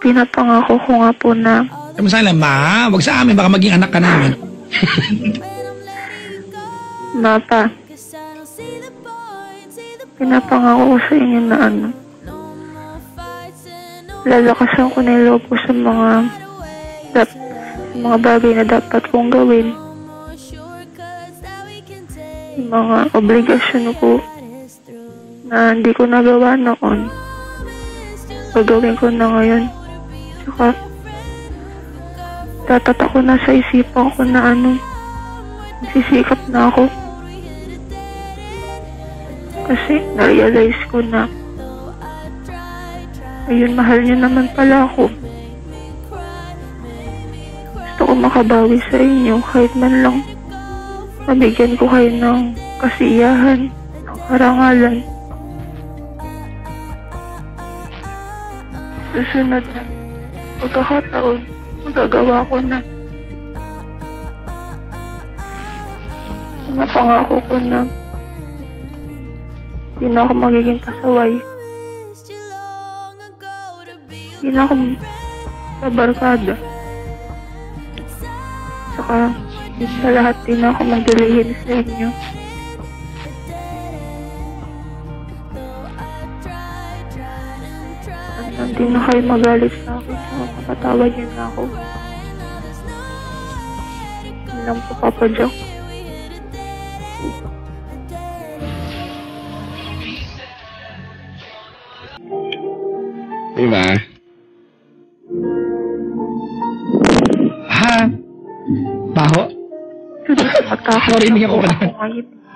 pinapangako ko nga po na Sabi sa kanila, ma, wag sa amin, baka maging anak ka namin. mapa. Pinapangako ko sa inyo na lalakasan ko na yung loob ko sa mga bagay na dapat kong gawin. Yung mga obligasyon ko na hindi ko nagawa noon. Gagawin ko na ngayon. Tsaka tatata ko na sa isipan ko na sisikap na ako. Kasi na-realize ko na ayun, mahal niyo naman pala ako. Gusto ko makabawi sa inyo kahit man lang mabigyan ko kayo ng kasiyahan, ng karangalan. Susunod na pagkakataon, magagawa ko na. Napangako ko na hindi na ako magiging pasaway. Hindi na ako babarkada. Saka, sa lahat din ako magdalihin sa inyo. At hindi na kayo magalit sa akin. Makapatawad niyo na ako. Yun lang po, Papa Joe. Diba? Ha? Baho? Sorry, hindi ako pala.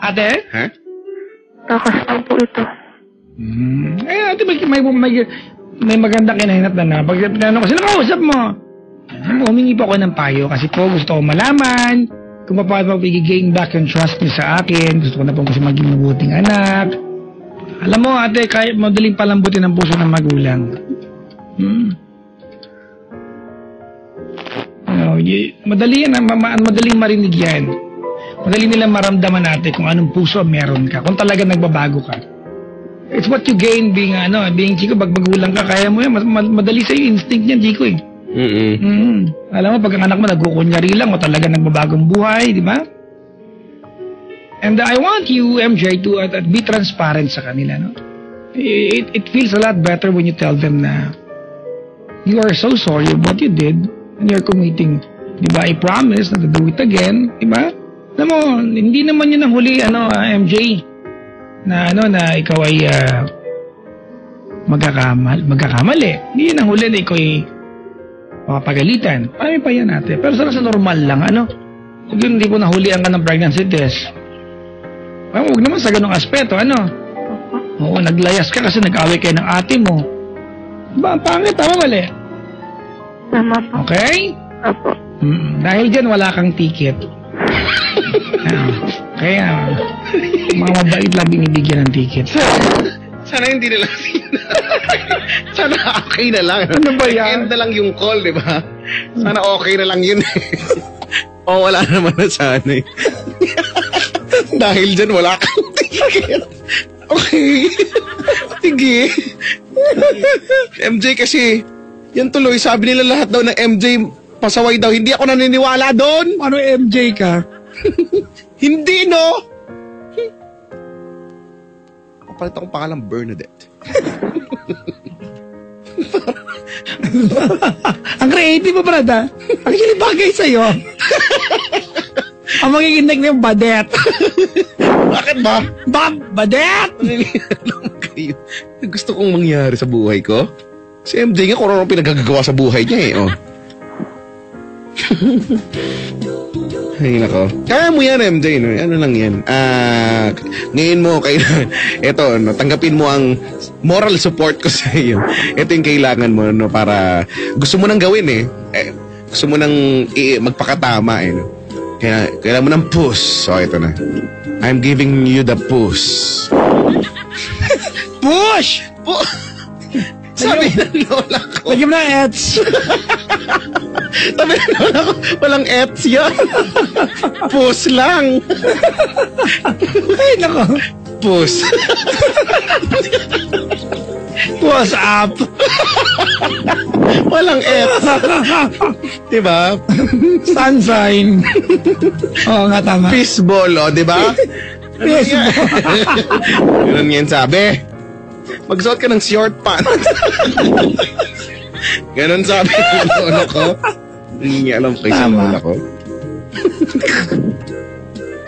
Ate? Ha? Takas lang po ito. Ate, may magandang kinahinat na pag ano kasi nakausap mo. Humingi pa ako ng payo kasi po gusto ko malaman kung paano i-gain back yung trust niyo sa akin. Gusto ko na po kasi maging mabuting anak. Alam mo, ate, kaya madaling palambutin ang puso ng magulang. Madali yan, madaling marinig yan. Madali nilang maramdaman natin kung anong puso meron ka, kung talaga nagbabago ka. It's what you gain being Chico, pag magulang ka, kaya mo yan, madali sa'yo instinct niyan, Chico eh. Alam mo, pag ang anak mo nagkukunyari lang o talaga nagbabagong buhay, di ba? And I want you, MJ, to be transparent sa kanila, no? It feels a lot better when you tell them na you are so sorry of what you did and you're committing, di ba, I promise not to do it again, di ba? Alam mo, hindi naman yun ang huli, MJ, na ikaw ay magkakamali. Hindi yun ang huli na ikaw ay makapagalitan. Marami pa yan natin. Pero sana sa normal lang, siguro hindi ko nahulian ka ng pregnancy test. Huwag naman sa ganong aspeto, Oo, naglayas ka kasi nag-away kayo ng ate mo. Ba, ang pangit, tama mali? Tama po. Okay? Opo. Dahil dyan, wala kang ticket. Kaya, mga mabait lang binibigyan ng ticket. Sana hindi na lang sana okay na lang. Ano ba yan? End na lang yung call, di ba? Sana okay na lang yun. Wala naman na sana eh. Dahil dyan, wala kang ticket. Okay. Sige. MJ kasi, yan tuloy, sabi nila lahat daw ng MJ, pasaway daw. Hindi ako naniniwala doon. Ano MJ ka? Hindi, no? Kapalit akong pangalang Bernadette. Ang creative mo, brad, ha? Actually, bagay sa'yo. Ang magiging nickname yung Badet. Bakit ba? Badet! Kayo. Gusto kong mangyari sa buhay ko. Si MJ nga kung ano pinagagawa sa buhay niya eh. Ay, nako. Kaya mo yan, MJ, no? Ano lang yan. Ngayon mo, eto, tanggapin mo ang moral support ko sa iyo. Ito yung kailangan mo, no? Para gusto mo nang gawin eh. Gusto mo nang magpakatama eh, no? Kaya kailangan mo ng push. So, ito na. I'm giving you the push. Push! Sabi ng lola ko. Lagyan mo na ets. Sabi ng lola ko, walang ets yan. Push lang. Ay, nako. Push. What's up? Walang ets. Diba? Sunshine. Oo nga, tama. Fishball, diba? Fishball. Ganun yan sabi. Magsuot ka ng short pants. Ganun sabi ng lola ko. Hindi niya alam kay sa lola ko.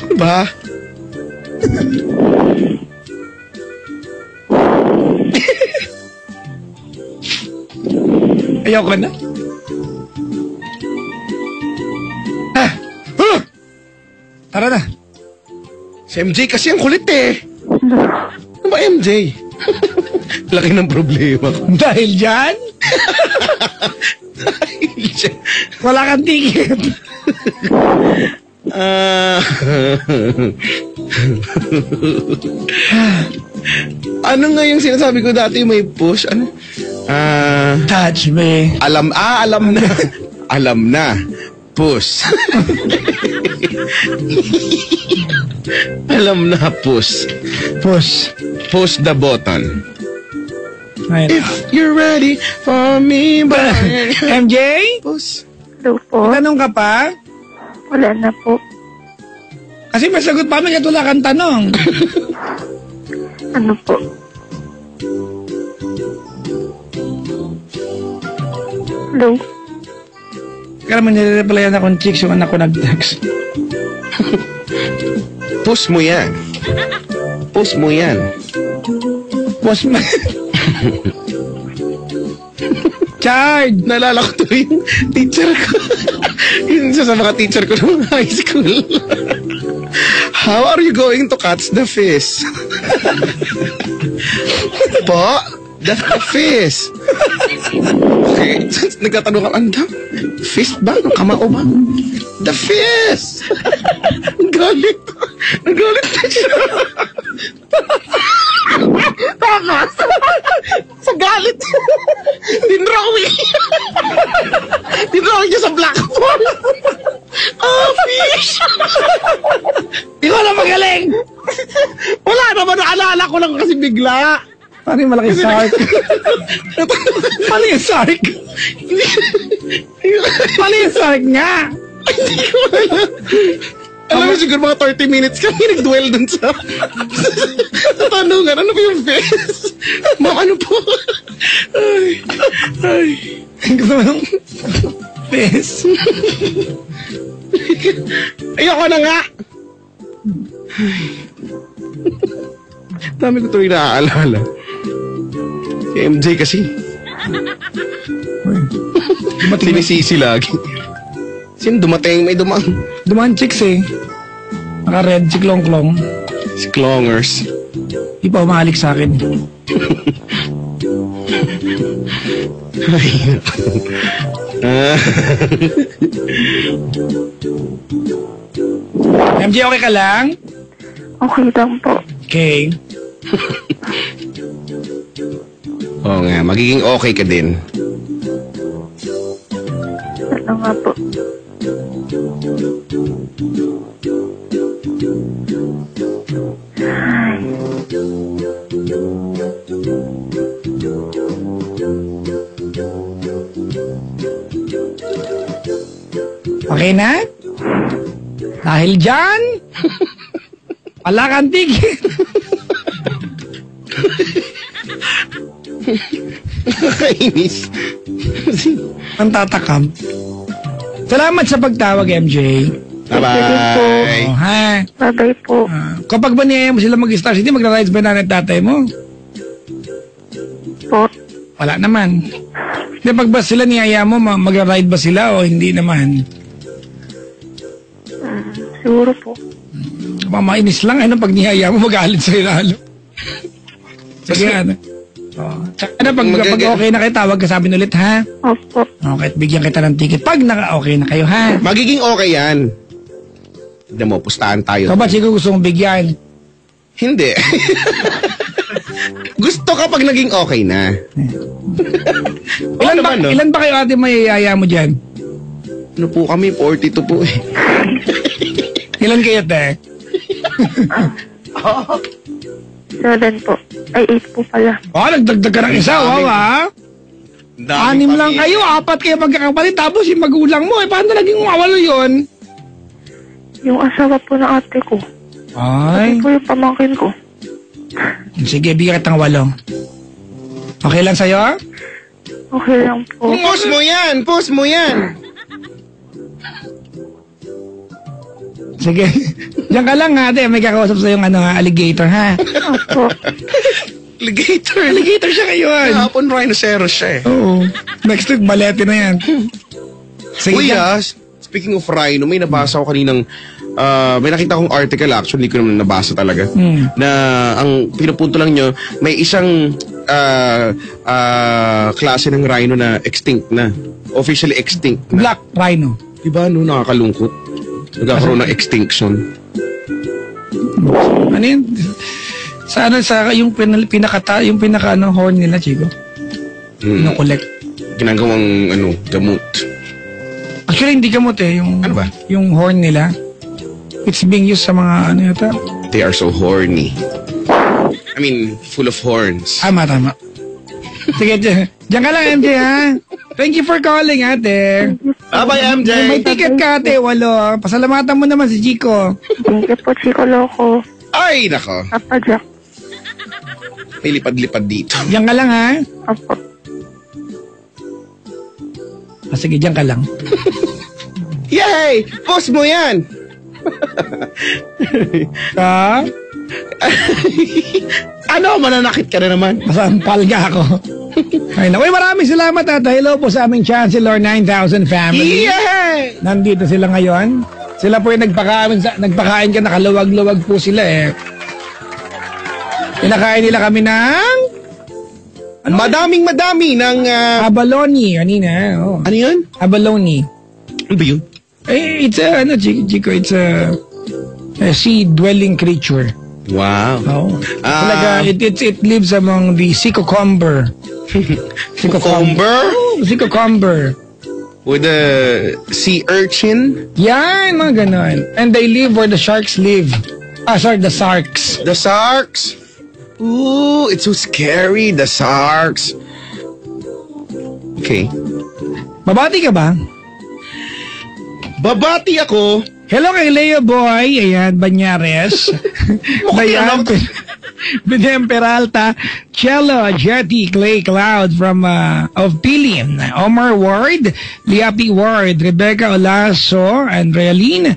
Diba? Ayoko na. Tara na. Si MJ kasi ang kulit eh. Ano ba MJ? Laki ng problema. Dahil dyan? Dahil dyan. Wala kang ticket. Ano nga yung sinasabi ko dati may push? Ano? Touch me. Alam na. Alam na. Push. Alam na, push. Push. Push the button. Ayun. If you're ready for me, but... MJ? Push. Hello po. Tanong ka pa? Wala na po. Kasi may sagot pa naman at wala kang tanong. Ano po? Hello? Kaya naman nireplyan akong chicks yung anak ko nag-text. Push mo yan. Push mo yan. Push mo. Chard! Naalala ko to yung teacher ko. Yun isa sa mga teacher ko ng high school. How are you going to catch the fish? Po? The fish. Okay. Nagtatanong ka, ano? Fish ba? Kamao ba? The fish! Ang galit. Ang galit na siya. Tapos, sa galit, dinrawing. Dinrawing niya sa blackboard. Ah, fish! Ikaw na magaling! Wala naman, naalala ko lang kasi bigla. Paano yung malaking shark? Paano yung shark? Paano yung shark nga? Hindi ko alam. Alam mo, siguro mga 30 minutes kami nag-dwell dun sa tanungan. Ano ba yung fish? Ma'am, ano po? Ay. Gusto mo nung fish? Ayoko na nga. Dami ko tuloy naaalala. Si MJ kasi. Sinisisi lagi. Sino dumating? May dumang. Dumaan chicks eh. Naka-red si Klong-Klong. Si Klongers. Di pa umalik sa akin. Ay. MJ, okay ka lang? Okay lang po. Okay. Oo nga, magiging okay ka din. Ano nga po? Ay. Okay na? Dahil dyan, wala kang tigil. Nakainis. Ang tatakam. Salamat sa pagtawag, MJ. Bye-bye. Oh, ha? Bye-bye po. Kapag ba niyaya mo sila mag-Star City, magra-rides ba na ng tatay mo? Po. Wala naman. Hindi, pag ba sila niyaya mo, magra-ride ba sila o hindi naman? Siguro po. Mamainis lang, ano, pag niyaya mo, mag-aalit sa'yo lalo. Sige, ano. Oh. Tsaka na, pag okay na kayo, tawag ka sa amin ulit, ha? Opo. Okay, bigyan kita ng ticket. Pag naka-okay na kayo, ha? Magiging okay yan. Hindi mo, pustahan tayo. So, ba't siguro gusto mong bigyan? Hindi. Gusto ka pag naging okay na. Ilan, naman, no? ilan ba kayo ate mayayaya mo dyan? Ano po kami? 42 po eh. Ilan kayo, te? 7 po. Ay, 8 po pala. Oh, nagdagdag ka ng isa, wow, ha? Anim lang kayo, 4 kayo magkakapalit, tapos yung magulang mo, eh, paano naging mawalo yun? Yung asawa po ng ate ko. Ay, Ito po yung pamangkin ko. sige, bigyan kitang 8. Okay lang sa'yo? Okay lang po. Post mo yan! Post mo yan! Sige. Diyan ka lang, ate. May kakausap sa'yo yung alligator, ha? Opo. Alligator. Alligator siya ngayon. Kahapon rhinoceros siya eh. Oo. Next week, balete na yan. Sige, Kuya, speaking of rhino, may nabasa ko kaninang, may nakita kong article actually, hindi ko naman nabasa talaga, na ang pinupunto lang nyo, may isang klase ng rhino na extinct na. Officially extinct na. Black rhino. Diba, no, nakakalungkot. Nagkakaroon ng extinction. Ano yun? Sa yung pinaka horn nila, Chico? Collect. Ginagawang, gamot. Actually, hindi gamot eh. Yung, Ano ba? Yung horn nila. It's being used sa mga ano yata. They are so horny. I mean, full of horns. Tama. Sige, diyan ka lang, MJ, ha? Thank you for calling, ate. Bye-bye, MJ. May ticket ka, ate. 8. Pasalamatan mo naman si Chico. Thank you po, Chico Loco. Ay, nako. Papa Jack. May lipad-lipad dito. Diyan ka lang, ha? Opo. Sige, diyan ka lang. Yay! Post mo yan! Ha? Ano? Mananakit ka na naman. Masampal ka ako. Ay, uy, maraming salamat, ate. Hello po sa aming Chancellor 9,000 family. Yay! Nandito sila ngayon. Sila po yung nagpakain ka, nakaluwag-luwag po sila eh. Pinakain nila kami ng... Madaming-madami ng... abalone kanina. Oh. Ano yun? Abalone. Ano ba yun? Eh, it's a, Chico, it's a sea-dwelling creature. Wow. Oh. Talaga, it lives among the sea cucumber. Cucumber? Oh, sea cucumber. With the sea urchin? Yan, mga ganon. And they live where the sharks live. The sharks. The sharks? Ooh, it's so scary, the sharks. Okay. Mabati ka ba? Babati ako. Hello kay Leo Boy, ayan, Banyares. Bayan, Bidem Peralta, Cello, Jetty, Clay Cloud from of Pilin, Omar Ward, Liapi Ward, Rebecca Olaso, and Realine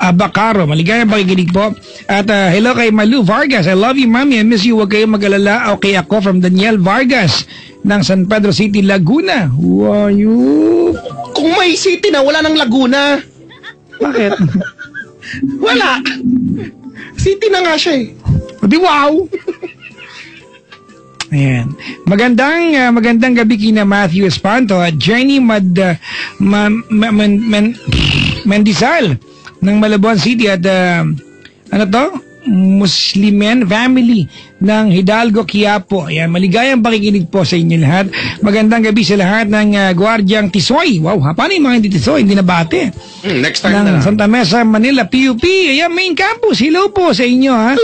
Abacaro. Maligayang pakikinig po. At hello kay Malu Vargas. I love you, Mami. I miss you. Huwag kayong mag-alala. Okay ako from Daniel Vargas ng San Pedro City, Laguna. Who are you? Kung may city na, wala nang Laguna. Bakit? Wala. City na nga siya eh. Di wow! Ayan. Magandang gabi kina Matthew Espanto at Jenny Mendizal ng Malabon City at Muslimen family ng Hidalgo, Quiapo. Ayan, maligayang pakikinig po sa inyo lahat. Magandang gabi sa lahat ng Gwardyang Tisoy. Wow, paano yung mga hindi Tisoy? Hindi nabate. Next time ng na. Santa Mesa, Manila, PUP. Ayan, main campus. Hello po sa inyo, ha?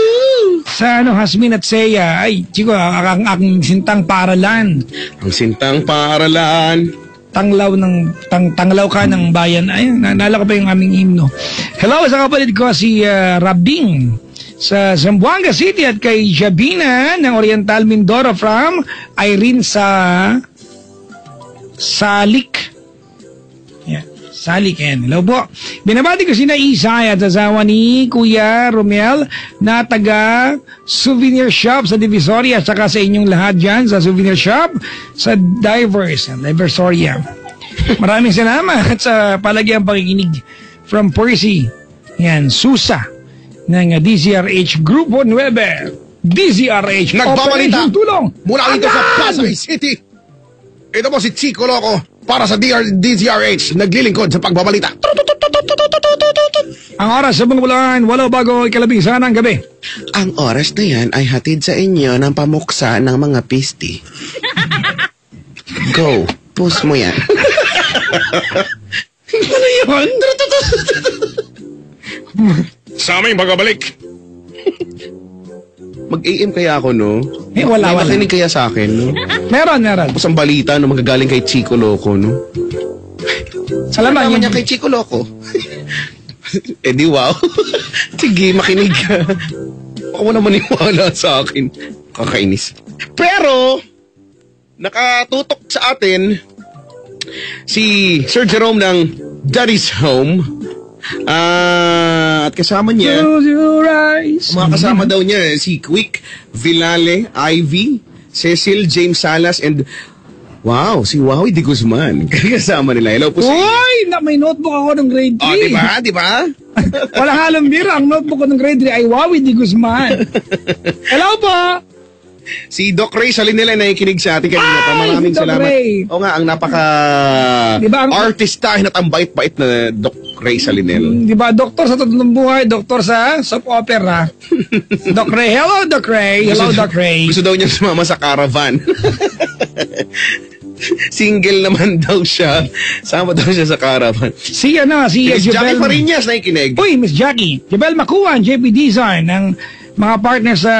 Sa Hasmin at Seya. Ay, Chico, ang sintang paaralan. Ang sintang paaralan. Tanglaw ka ng bayan. Ay, naalala ko pa yung aming himno. Hello sa kapatid ko si Rabing sa Zamboanga City at kay Jabina ng Oriental Mindoro from Irene sa Salik. Yeah, Salik. Hello po. Binabati ko si Isay at asawa ni Kuya Romel na taga souvenir shop sa Divisoria at saka sa inyong lahat dyan sa souvenir shop sa Diversoria. Maraming salamat sa palagyang pakikinig from Percy. Yan, Susa ng DZRH Grupo 9. DZRH Nagbabalita Operation Tulong mula dito sa Pasay City. Ito po si Chico Loco para sa DZRH naglilingkod sa pagbabalita. Ang oras sa mga bulan, 8 bago ikalabing ng gabi. Ang oras na yan ay hatid sa inyo ng pamuksa ng mga pisti. Go, post mo yan. Ano yun? Sa aming pagbabalik. Mag-AM kaya ako, no? Eh, wala. Makinig kaya sa akin, no? Meron. Tapos ang balita, no, magagaling kay Chico Loco, no? Salamat Naman niya kay Chico Loco. Eh di wow. Sige, makinig ka. Ako naman maniwala sa akin. Kakainis. Pero, nakatutok sa atin si Sir Jerome ng Daddy's Home. At kasama niya, Close your eyes. mga kasama daw niya, si Quick, Vilale, Ivy, Cecil, James Salas, and wow, si Wawi de Guzman. Kasama nila. Hello po sa iyo. Uy! May notebook ako ng grade 3. Oh, diba? Walang halong bira. Ang notebook ko ng grade 3 ay Wawi de Guzman. Hello po! Si Doc Ray Salinela nakikinig sa atin kanina pa. Maraming si Doc salamat. Ray. O nga, ang napaka Diba, artistahin at ang bait-bait na Doc Ray Salinela. Di ba, doktor sa totoong buhay, doktor sa soap opera. Doc Ray. Hello, Doc Ray. Hello, Doc Ray. Gusto daw niya sumama sa caravan. Single naman daw siya. Sama daw siya sa caravan. Si Miss Jackie Jebel. Fariñas nakikinig. Uy, Miss Jackie. Jebel Makuan, JP Design, ng mga partner sa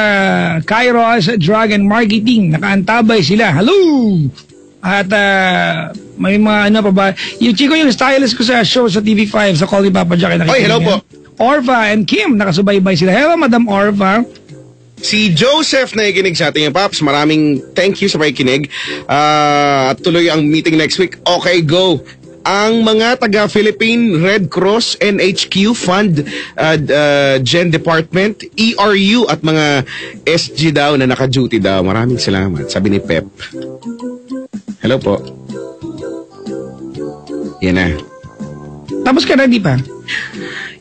Kairos Drug and Marketing. Nakaantabay sila. Hello! At may mga ano pa ba? Yung Chico, yung stylist ko sa show sa TV5 sa Call Me Papa Jack. Oy, hello po. Orva and Kim, nakasubaybay sila. Hello, Madam Orva. Si Joseph nakikinig sa ating Paps. Maraming thank you sa pakikinig. At tuloy ang meeting next week. Okay, go. Ang mga taga-Philippine Red Cross, NHQ Fund, Gen Department, ERU at mga SG daw na naka-duty daw. Maraming salamat. Sabi ni Pep. Hello po. Yan na. Tapos ka na, di pa?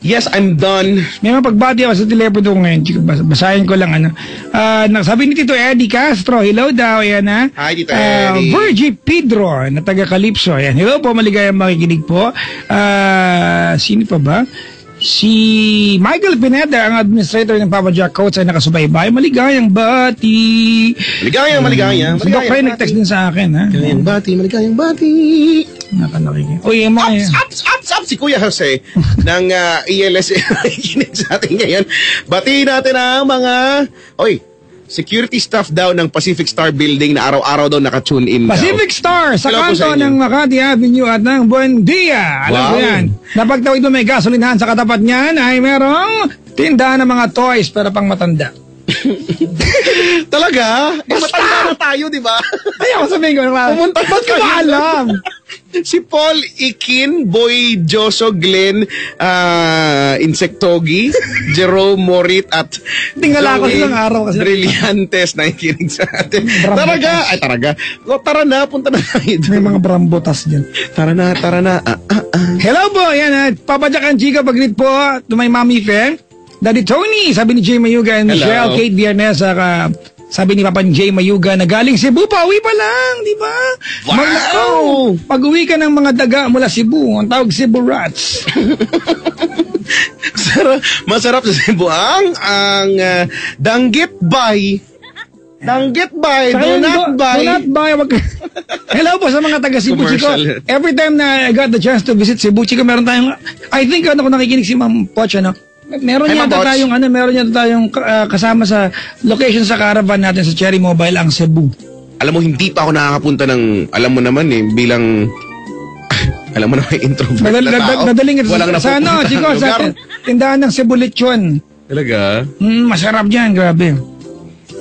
Yes, I'm done. May mga pagbati ako sa telepono ko ngayon. Chico, basahin ko lang ano. Sabi ni Tito Eddie Castro, hello daw, ayan ha. Hi, Tito Eddie. Virgie Pedro, na taga Calypso, ayan. Hello po, maligayang makikinig po. Sino pa ba? Si Michael Pineda, ang administrator ng Papa Jack Coach, ay nakasubaybay. Maligayang bati. Maligayang. Si Doc Ray nag-text din sa akin, ha? Maligayang bati. Nakanakikin. Uy, yung mga... Ups! Si Kuya Jose ng ELS nakikinig sa atin ngayon. Batiin natin ang mga... security staff daw ng Pacific Star Building na araw-araw daw naka-tune in Pacific Star sa Hello po sa kanto inyo. ng Makati Avenue at ng Buendia. Alam ko Wow. yan. Napagtawid mo may gasolinahan sa katapat niyan ay merong tindahan ng mga toys para pang matanda. Talaga? Matanda na tayo, di ba? Ay, ako sabihin ko. Pumunta Ba't ko ba alam? Si Paul Ikin, Boy Joso, Glenn Insectogi, Jerome Morit at Tingala ko silang araw kasi. Brillantes na ikinig sa atin. Brambotas. Taraga. Tara na, punta na tayo. May mga brambotas dyan. Tara na. Hello po, yan. Papadyakan Chica Pagrit po to my mommy friend. Daddy Tony, sabi ni Jay Mayuga and Hello. Michelle, Kate Viernesa, sabi ni Papa Jay Mayuga na galing Cebu, pauwi pa lang, di ba? Wow! Pag-uwi ka ng mga daga mula Cebu, ang tawag Cebu Rats. Masarap sa Cebu ang danggit bay. Danggit bay, Saka do yun, not buy. Do not buy. Hello po sa mga taga Cebu, Chico. Commercial. Every time na I got the chance to visit Cebu, Chico, meron tayong, I think, kung nakikinig si Ma'am Poch, meron Hi, yata Ma'am Poch. tayong kasama sa location sa caravan natin sa Cherry Mobile, ang Cebu. Alam mo, hindi pa ako nakakapunta ng, alam mo naman bilang, alam mo naman, introvert na tao. Nadaling ito. Walang Sa ano, napupunta Chico, na sa lugar. tindahan ng Cebu Lechon. Talaga? Masarap dyan, grabe.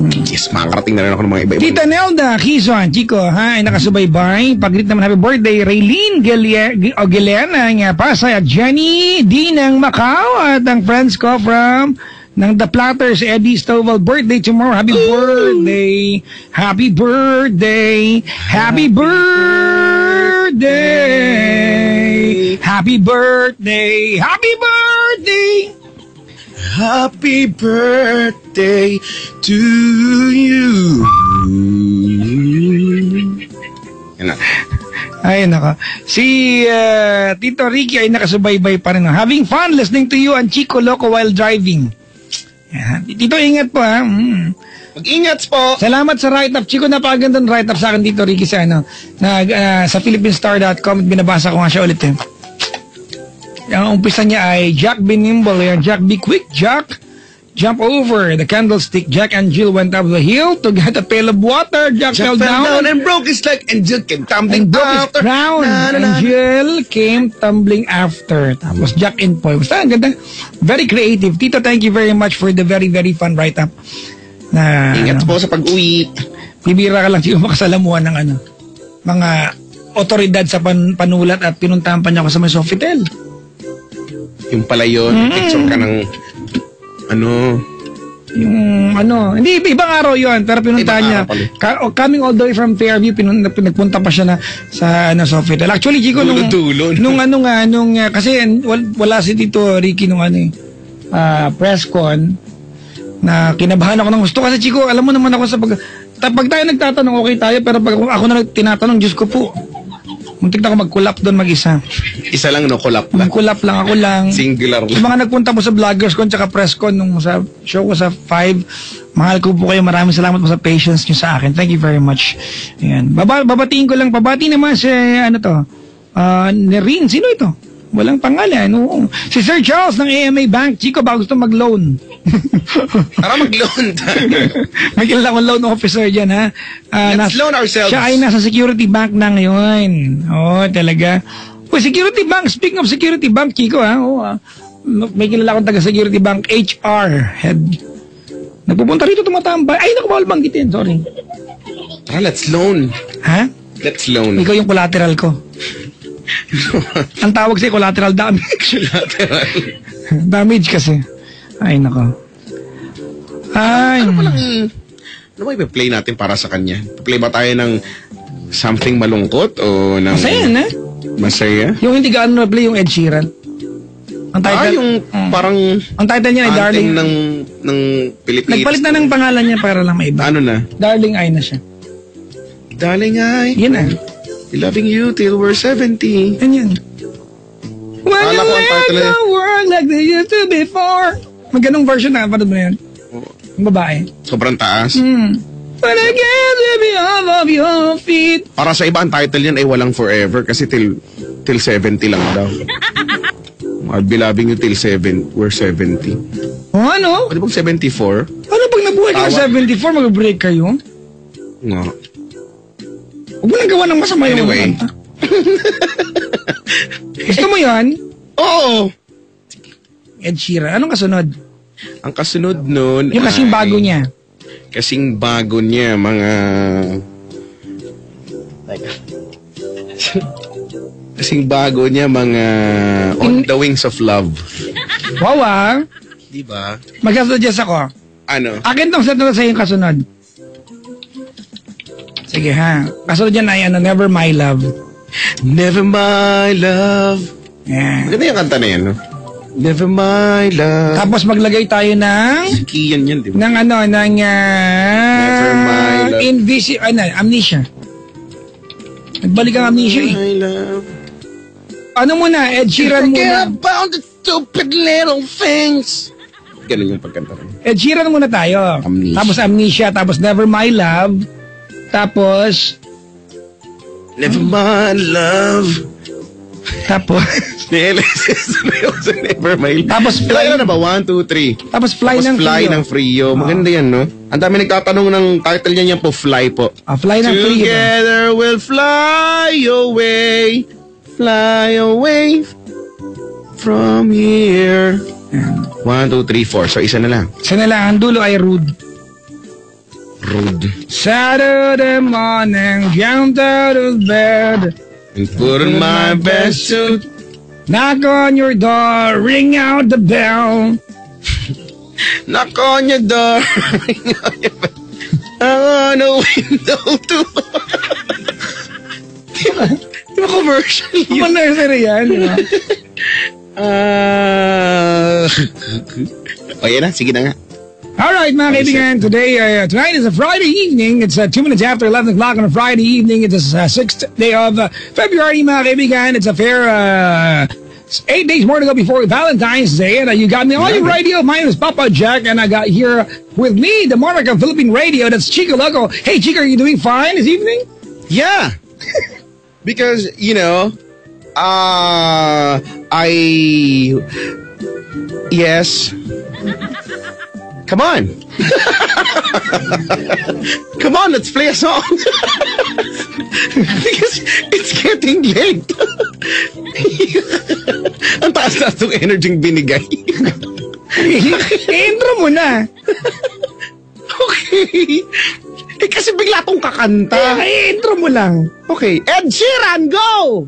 Yes, makakarating na rin ako ng mga iba-iba. Tita Nelda Quezon, Chico, ay nakasubaybay. Pag-greet naman happy birthday, Raylene Gillian ng Pasay at Jenny D ng Macau at ang friends ko from ng The Platters, Eddie Stovall, birthday tomorrow. Happy birthday! Happy birthday! Happy birthday! Happy birthday! Happy birthday! Happy birthday to you. Yan na. Ay, naka. Si Tito Ricky ay nakasubaybay pa rin. Having fun listening to you and Chico Loco while driving. Yan. Tito, ingat po ha. Mag-ingat po. Salamat sa write-up. Chico, napakagandang write-up sa akin, Tito Ricky, sa sa philippinesstar.com. Binabasa ko nga siya ulit eh. Ang umpisa niya ay Jack be nimble, Jack be quick, Jack jump over the candlestick. Jack and Jill went up the hill to get a pail of water. Jack fell down and broke his leg and Jill came tumbling and broke his after. crown. And Jill came tumbling after. Tapos Jack and Poy. Basta ang ganda. Very creative. Tito, thank you very much for the very, very fun write-up. Ingat po sa pag-uwi. Bibira ka lang siguro makasalamuhan ng mga otoridad sa panulat at pinuntahan pa niya ako sa may Sofitel. Yung pala yun, picture ka ng Yung hindi, ibang araw yun, pero pinuntahan niya. Coming all the way from Fairview, nagpunta pa siya sa Sofitel. Actually, Chico, kasi wala si Tito Ricky nung press con, na kinabahan ako ng gusto. Kasi Chico, alam mo naman ako pag tayo nagtatanong, okay tayo, pero pag ako na tinatanong, Diyos ko po, Muntik na ako mag-collab doon mag-isa. Isa lang, no? Collab lang. Mag-collab lang ako lang. Singular Sa lang. mga nagpunta po sa Vloggers Con tsaka Press Con nung sa show ko sa 5, mahal ko po kayo. Maraming salamat po sa patience nyo sa akin. Thank you very much. Ayan. Babatiin ko lang. Babati naman si, ano to, Nerin. Sino ito? Walang pangalan. Oo. Si Sir Charles ng AMA Bank. Chico, baka gusto mag-loan. Tara mag-loan tayo. May kilala akong loan officer dyan, ha? Let's loan ourselves. Siya ay nasa Security Bank na ngayon. Oo, talaga. Well, Security Bank, speaking of Security Bank, Chico, ha? Oo, may kilala akong taga-Security Bank, HR head. Nagpupunta rito tumatambay. Ay, naku, bawal banggitin. Sorry. Tara, let's loan. Ha? Let's loan. Ikaw yung collateral ko. Ang tawag sa'yo, collateral damage. Damage kasi. Ay, nako. Ay. Ano ba i-play natin para sa kanya? Play ba tayo ng something malungkot o ng... Masaya na. Masaya? Yung hindi gaano na-play yung Ed Sheeran. Ang title, yung parang... ang title niya ay Darling. ng Pilipinas. Nagpalit na ng pangalan niya para lang maiba. Ano na? Darling Ay na siya. Darling I... Yan na. Loving you till we're 70. Yan yan. When Akala you ko ang make title the world like they used to before. May ganong version na. Panood mo na yan. Yung babae. Sobrang taas. When I get to be off of your feet. Para sa iba, ang title niyan ay walang forever kasi till 70 lang daw. I'll be loving you till we're 70. O ano? Pwede bang 74? Ano pag nabuhay ka na 74, mag-break kayo? No. Huwag mo nang gawa ng masama yung Anyway. kanta. Gusto mo yan? Oo! Ed Sheeran. Anong kasunod? Ang kasunod nun Yung kasing bago niya. Kasing bago niya, mga... Kasing bago niya, mga... On the Wings of Love. Wow, ah. Diba? Magsasuggest ako. Ano? Akin tong set na sa yung kasunod. Sige ha. Kasunod yan ay ano, Never My Love. Never my love. Yeah. Maganda yung kanta na yan, no? Never my love. Tapos maglagay tayo ng... Kiyan yan, di ba? ng ano, ng... Never My Love. Amnesia. Nagbalik ang amnesia eh. My love. Ano muna, Ed Sheeran Forget muna. about the stupid little things. Ganun yung pagkanta rin. Ed Sheeran muna tayo. Amnesia. Tapos Amnesia, tapos Never My Love. Tapos... Never my love. Tapos... Never my love. Tapos Fly. Ilan na ba? 1, 2, 3. Tapos Fly Tapos ng Fly Frio. ng Frio. Maganda yan, no? Ang dami nagtatanong ng title niya po, Fly po. Fly ng Frio. Together we'll fly away. Fly away from here. 1, 2, 3, 4. So, isa na lang. Isa na lang, ang dulo ay Rude. Rude. Saturday morning, jumped out of bed. And put on my best suit. Knock on your door, ring out the bell. Knock on your door. Ring on your bell. On a window too. Di ba commercial yun? Mga nursery yan, di ba? O yan na, sige na nga. Alright, mga kaibigan, tonight is a Friday evening. It's 2 minutes after 11 o'clock on a Friday evening. It is 6th day of February, mga kaibigan. It's a fair 8 days more to go before Valentine's Day. And you got me on your radio. My name is Papa Jack, and I got here with me, the monarch of Philippine radio. That's Chico Loco. Hey, Chico, are you doing fine this evening? Yeah. Because, you know, yes. Come on. Come on, let's play a song. Because it's getting late. Ang taas na itong energy binigay. Intro mo na. Okay. Kasi bigla tong kakanta. Intro mo lang. Okay. Ed Sheeran, go!